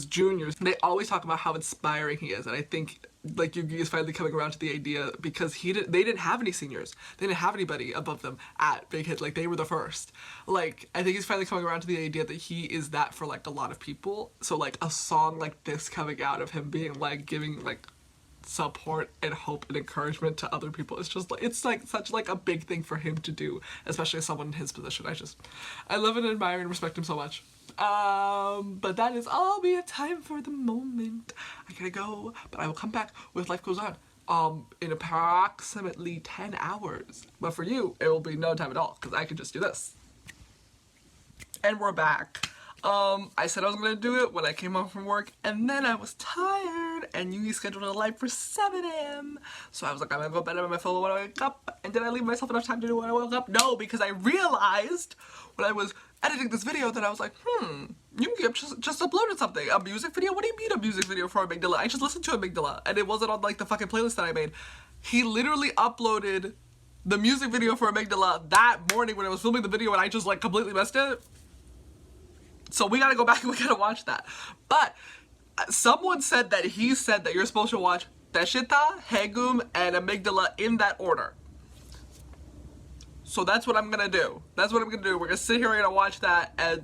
juniors, they always talk about how inspiring he is. And I think like Yugi is finally coming around to the idea, because they didn't have any seniors, they didn't have anybody above them at Big Hit, like they were the first. Like, I think he's finally coming around to the idea that he is that for like a lot of people. So like a song like this coming out of him being like giving like support and hope and encouragement to other people, it's just like, it's like such like a big thing for him to do, especially as someone in his position. I love and admire and respect him so much. But that is all we have time for the moment. I gotta go, but I will come back with Life Goes On in approximately 10 hours. But for you, it will be no time at all, because I can just do this. And we're back. I said I was gonna do it when I came home from work, and then I was tired, and Yugi scheduled a live for 7 a.m. So I was like, I'm gonna go to bed on my phone when I wake up. And did I leave myself enough time to do it when I woke up? No, because I realized when I was editing this video that I was like, Yugi just uploaded something. A music video? What do you mean a music video for AMYGDALA? I just listened to AMYGDALA, and it wasn't on like the fucking playlist that I made. He literally uploaded the music video for AMYGDALA that morning when I was filming the video, and I just like completely missed it. So we gotta go back and we gotta watch that. But someone said that he said that you're supposed to watch Deshita, Haegeum, and AMYGDALA in that order. So that's what I'm gonna do. That's what I'm gonna do. We're gonna sit here, we're gonna watch that, and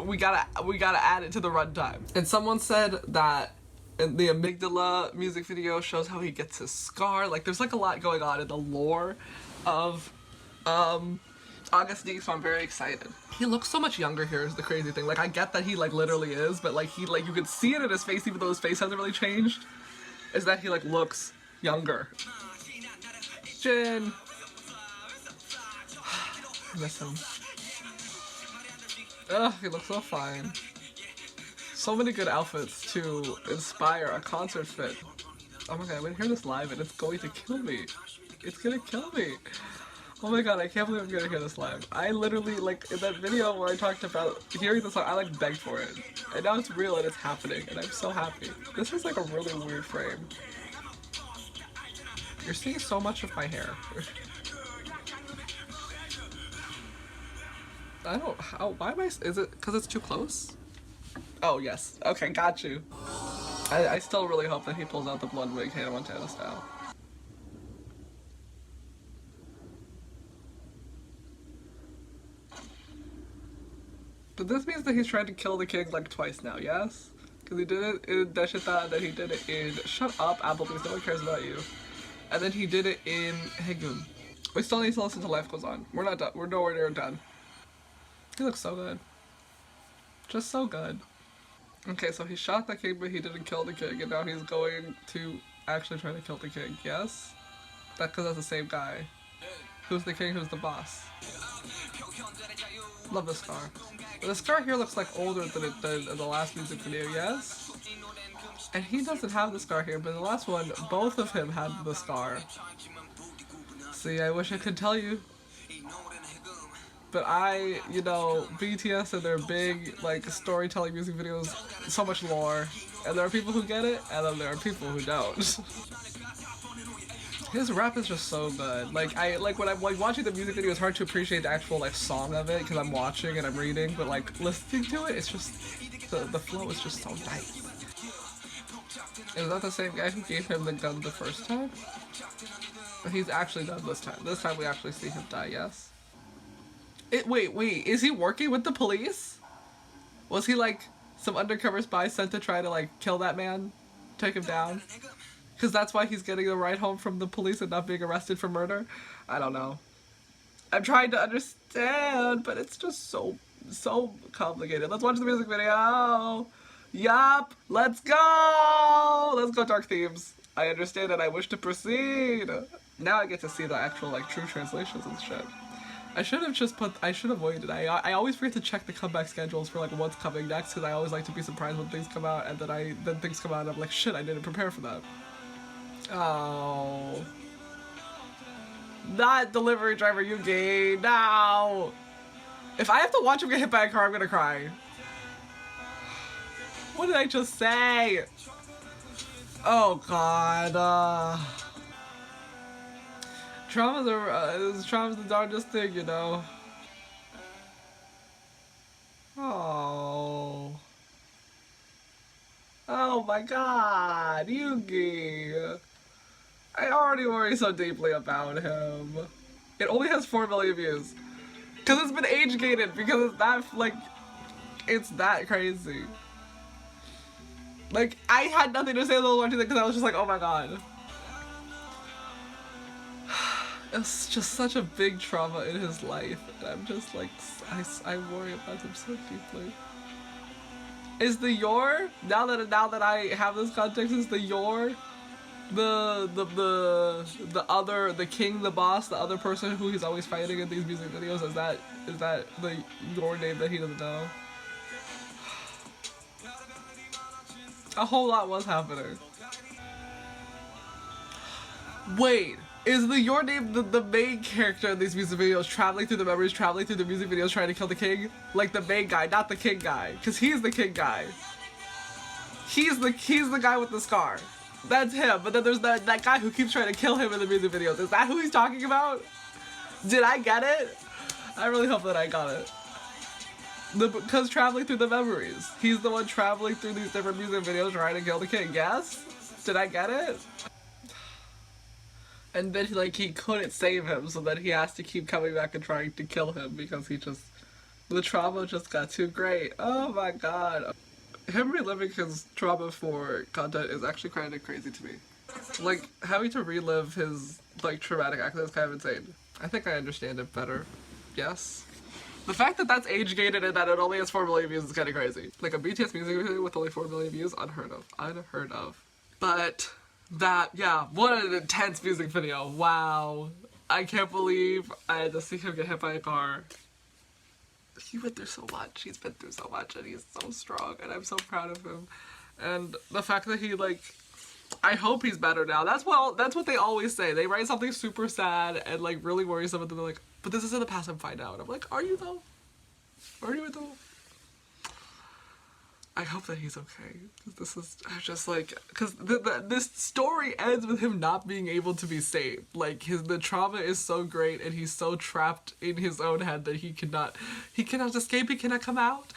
we gotta add it to the runtime. And someone said that in the AMYGDALA music video shows how he gets his scar. Like, there's like a lot going on in the lore of AgustD, so I'm very excited. He looks so much younger here is the crazy thing. Like, I get that he like literally is, but like you can see it in his face, even though his face hasn't really changed, is that he like looks younger. Jin. I miss him. Ugh, he looks so fine. So many good outfits to inspire a concert fit. Oh my god, I'm gonna hear this live and it's going to kill me. It's gonna kill me. Oh my god, I can't believe I'm gonna hear this live. I literally, like, in that video where I talked about hearing the song, I like begged for it. And now it's real and it's happening, and I'm so happy. This is like a really weird frame. You're seeing so much of my hair. I don't, why am I, is it because it's too close? Oh yes, okay, got you. I still really hope that he pulls out the blonde wig Hannah Montana style. But this means that he's trying to kill the king like twice now, yes? Because he did it in Deshita, and then he did it in Shut Up, Applebee's, no one cares about you. And then he did it in Haegeum. We still need to listen to Life Goes On. We're not done. We're nowhere near done. He looks so good. Just so good. Okay, so he shot the king, but he didn't kill the king, and now he's going to actually try to kill the king, yes? That's because that's the same guy. Who's the king, who's the boss? Love the scar. But the scar here looks like older than it did in the last music video, yes? And he doesn't have the scar here, but in the last one, both of him had the scar. See, I wish I could tell you. But you know, BTS and their big, like, storytelling music videos, so much lore, And there are people who get it, and then there are people who don't. His rap is just so good. Like when I'm like watching the music video, it's hard to appreciate the actual like song of it because I'm watching and I'm reading, but like listening to it, it's just the flow is just so nice. Is that the same guy who gave him the gun the first time? But he's actually done this time. This time we actually see him die, yes? Wait, is he working with the police? Was he like some undercover spy sent to try to like kill that man? Take him down? Because that's why he's getting the ride home from the police and not being arrested for murder? I don't know. I'm trying to understand, but it's just so complicated. Let's watch the music video. Yup, let's go! Let's go, Dark Themes. I understand and I wish to proceed. Now I get to see the actual like true translations and shit. I should have waited. I always forget to check the comeback schedules for like what's coming next because I always like to be surprised when things come out and then things come out and I'm like, shit, I didn't prepare for that. Oh. Not delivery driver Yugi, no! If I have to watch him get hit by a car, I'm gonna cry. What did I just say? Oh god, trauma's the darndest thing, you know. Oh. Oh my god, Yugi. I already worry so deeply about him. It only has 4 million views. Cause it's been age gated, because it's that, like, it's that crazy. Like, I had nothing to say while watching that because I was just like, oh my god. It's just such a big trauma in his life. And I'm just like, I worry about him so deeply. Is the Yor, now that I have this context, is the Yor the king, the boss, the other person who he's always fighting in these music videos? Is that the Yor name that he doesn't know? A whole lot was happening. Wait, is the Your name the main character in these music videos, traveling through the memories, traveling through the music videos, trying to kill the king? Like the main guy, not the king guy, because he's the king guy. He's the guy with the scar. That's him. But then there's that guy who keeps trying to kill him in the music videos. Is that who he's talking about? Did I get it? I really hope that I got it. Because traveling through the memories. He's the one traveling through these different music videos trying to kill the king. Yes? Did I get it? And then he couldn't save him, so then he has to keep coming back and trying to kill him because the trauma just got too great. Oh my god. Him reliving his trauma for content is actually kind of crazy to me. Like, having to relive his, traumatic accident is kind of insane. I think I understand it better. Yes? The fact that that's age-gated and that it only has 4 million views is kind of crazy. Like, a BTS music video with only 4 million views? Unheard of. Unheard of. But yeah, what an intense music video. Wow. I can't believe I had to see him get hit by a car. He went through so much. He's been through so much, and he's so strong, and I'm so proud of him. And the fact that he, I hope he's better now. That's what they always say. They write something super sad and, really worrisome, and then they're like, but this is in the past, I'm fine now. And I'm like, are you, though? Are you, though? I hope that he's okay. This is just, because this story ends with him not being able to be saved. The trauma is so great, and he's so trapped in his own head that he cannot escape, he cannot come out.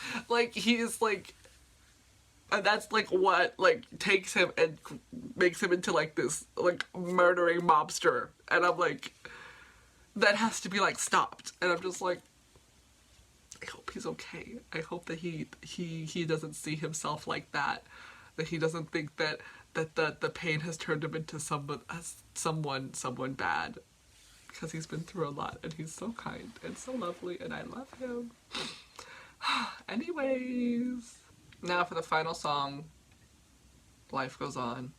He is, and that's, what, takes him and makes him into, this, murdering mobster. And I'm like, that has to be, stopped. And I'm just like, I hope he's okay. I hope that he doesn't see himself like that. That he doesn't think that the pain has turned him into someone bad. Because he's been through a lot, and he's so kind and so lovely, and I love him. Anyways, now for the final song, Life Goes On.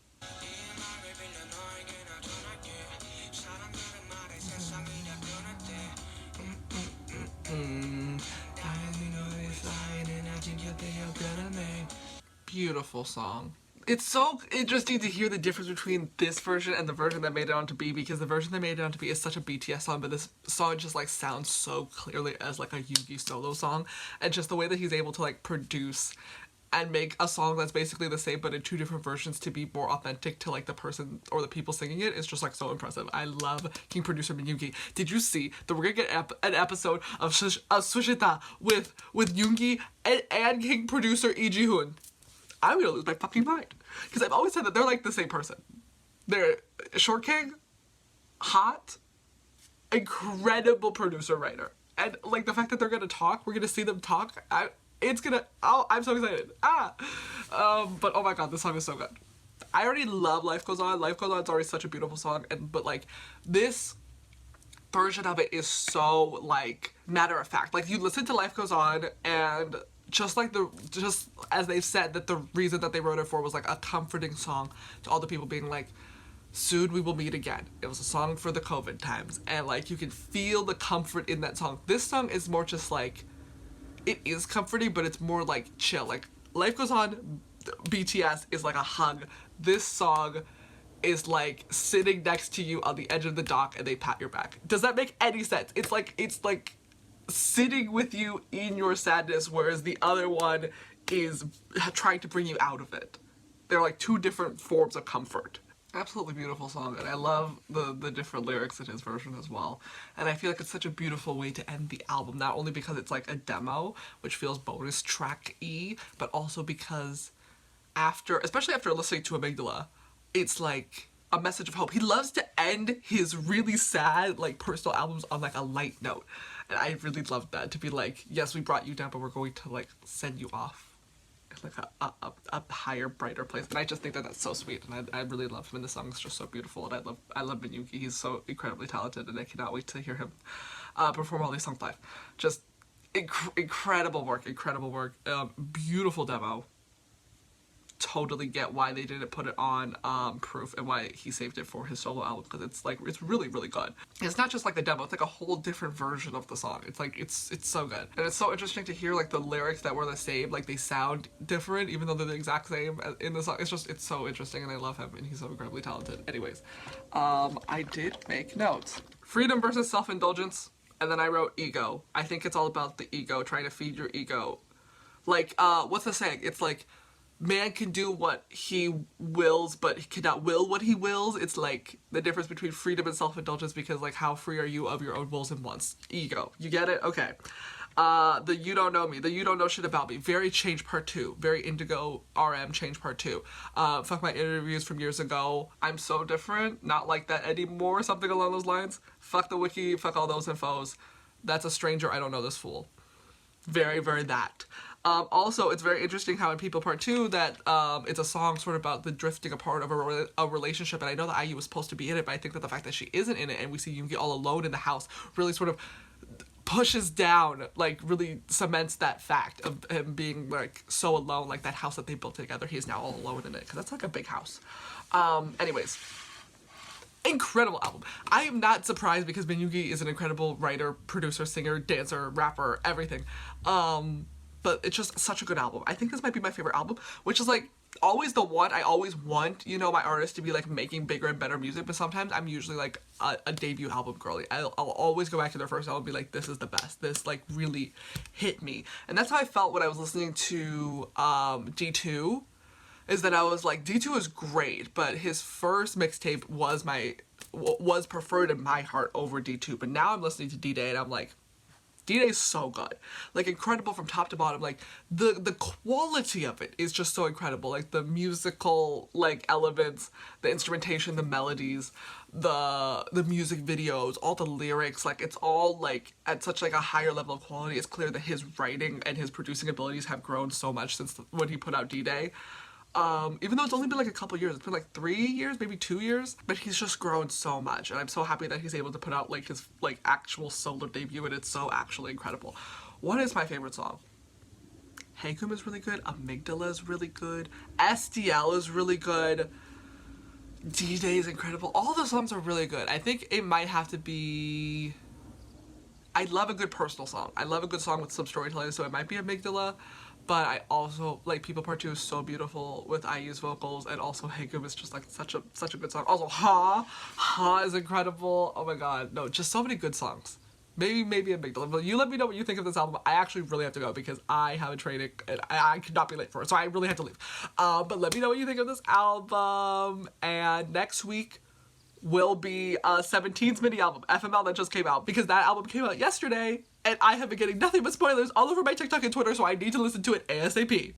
Beautiful song. It's so interesting to hear the difference between this version and the version that made it onto B, because the version that made it onto B is such a BTS song, but this song just sounds so clearly as a Yugi solo song, and just the way that he's able to produce and make a song that's basically the same but in two different versions to be more authentic to like the person or the people singing it is just like so impressive. I love King producer Yoongi. Did you see that we're gonna get an episode of Sushita with Yoongi and King producer Lee Ji-hoon? I'm gonna lose my fucking mind because I've always said that they're like the same person. They're short king, hot, incredible producer writer, and like the fact that they're gonna talk, we're gonna see them talk. I'm so excited. But oh my god, this song is so good. I already love Life Goes On. Life Goes On is already such a beautiful song, but like this version of it is so like matter of fact. Like you listen to Life Goes On and just as they've said that the reason that they wrote it for was like a comforting song to all the people being like, soon we will meet again. It was a song for the COVID times, and like you can feel the comfort in that song. This song is more just like, it is comforting, but it's more like chill. Like Life Goes On, BTS is like a hug. This song is like sitting next to you on the edge of the dock and they pat your back. Does that make any sense? It's like sitting with you in your sadness, whereas the other one is trying to bring you out of it. They're like two different forms of comfort. Absolutely beautiful song, and I love the different lyrics in his version as well. And I feel like it's such a beautiful way to end the album, not only because it's like a demo, which feels bonus track-y, but also because especially after listening to AMYGDALA, it's like a message of hope. He loves to end his really sad, like, personal albums on like a light note. And I really loved that, to be like, yes, we brought you down, but we're going to like send you off like a higher, brighter place. And I just think that that's so sweet, and I really love him, and the song is just so beautiful, and I love Yoongi. He's so incredibly talented, and I cannot wait to hear him perform all these songs live. Just incredible work, beautiful demo. Totally get why they didn't put it on Proof and why he saved it for his solo album, because it's really, really good. It's not just like the demo, it's like a whole different version of the song. It's like it's so good, and it's so interesting to hear like the lyrics that were the same, like they sound different even though they're the exact same in the song. It's so interesting, and I love him, and he's so incredibly talented. Anyways, I did make notes. Freedom versus self-indulgence, and then I wrote ego. I think it's all about the ego, trying to feed your ego. Like what's the saying? It's like, man can do what he wills, but he cannot will what he wills. It's like the difference between freedom and self-indulgence, because like how free are you of your own wills and wants? Ego. You get it? Okay. The You Don't Know Me. The You Don't Know Shit About Me. Very Change Part 2. Very Indigo RM Change Part 2. Fuck my interviews from years ago. I'm so different. Not like that anymore. Something along those lines. Fuck the wiki. Fuck all those infos. That's a stranger. I don't know this fool. Very, very that. Also, it's very interesting how in People Part 2 that it's a song sort of about the drifting apart of a relationship, and I know that IU was supposed to be in it, but I think that the fact that she isn't in it and we see Yoongi all alone in the house really sort of pushes down, like really cements that fact of him being like so alone, like that house that they built together, he is now all alone in it, because that's like a big house. Anyways. Incredible album. I am not surprised, because Yoongi is an incredible writer, producer, singer, dancer, rapper, everything. But it's just such a good album. I think this might be my favorite album, which is like always the one I always want, you know, my artist to be like making bigger and better music, but sometimes I'm usually like a debut album girly. I'll always go back to their first album and be like, this is the best. This like really hit me. And that's how I felt when I was listening to D2, is that I was like, D2 is great, but his first mixtape was preferred in my heart over D2. But now I'm listening to D-Day and I'm like, D-Day is so good. Like, incredible from top to bottom. Like, the quality of it is just so incredible. Like, the musical, like, elements, the instrumentation, the melodies, the music videos, all the lyrics, like, it's all, like, at such, like, a higher level of quality. It's clear that his writing and his producing abilities have grown so much since when he put out D-Day. Even though it's only been like a couple years, it's been like 3 years, maybe 2 years, but he's just grown so much, and I'm so happy that he's able to put out like his like actual solo debut, and it's so actually incredible. What is my favorite song? Haegeum is really good, AMYGDALA is really good, SDL is really good, D-Day is incredible. All the songs are really good. I think it might have to be, I love a good personal song. I love a good song with some storytelling, so it might be AMYGDALA. But I also, like, People Part 2 is so beautiful with IU's vocals, and also Haegeum is just, like, such a good song. Also, Ha is incredible. Oh my god. No, just so many good songs. maybe AMYGDALA. But you let me know what you think of this album. I actually really have to go because I have a training and I could not be late for it, so I really have to leave. But let me know what you think of this album. And next week will be 17's mini album, FML, that just came out, because that album came out yesterday and I have been getting nothing but spoilers all over my TikTok and Twitter, so I need to listen to it ASAP.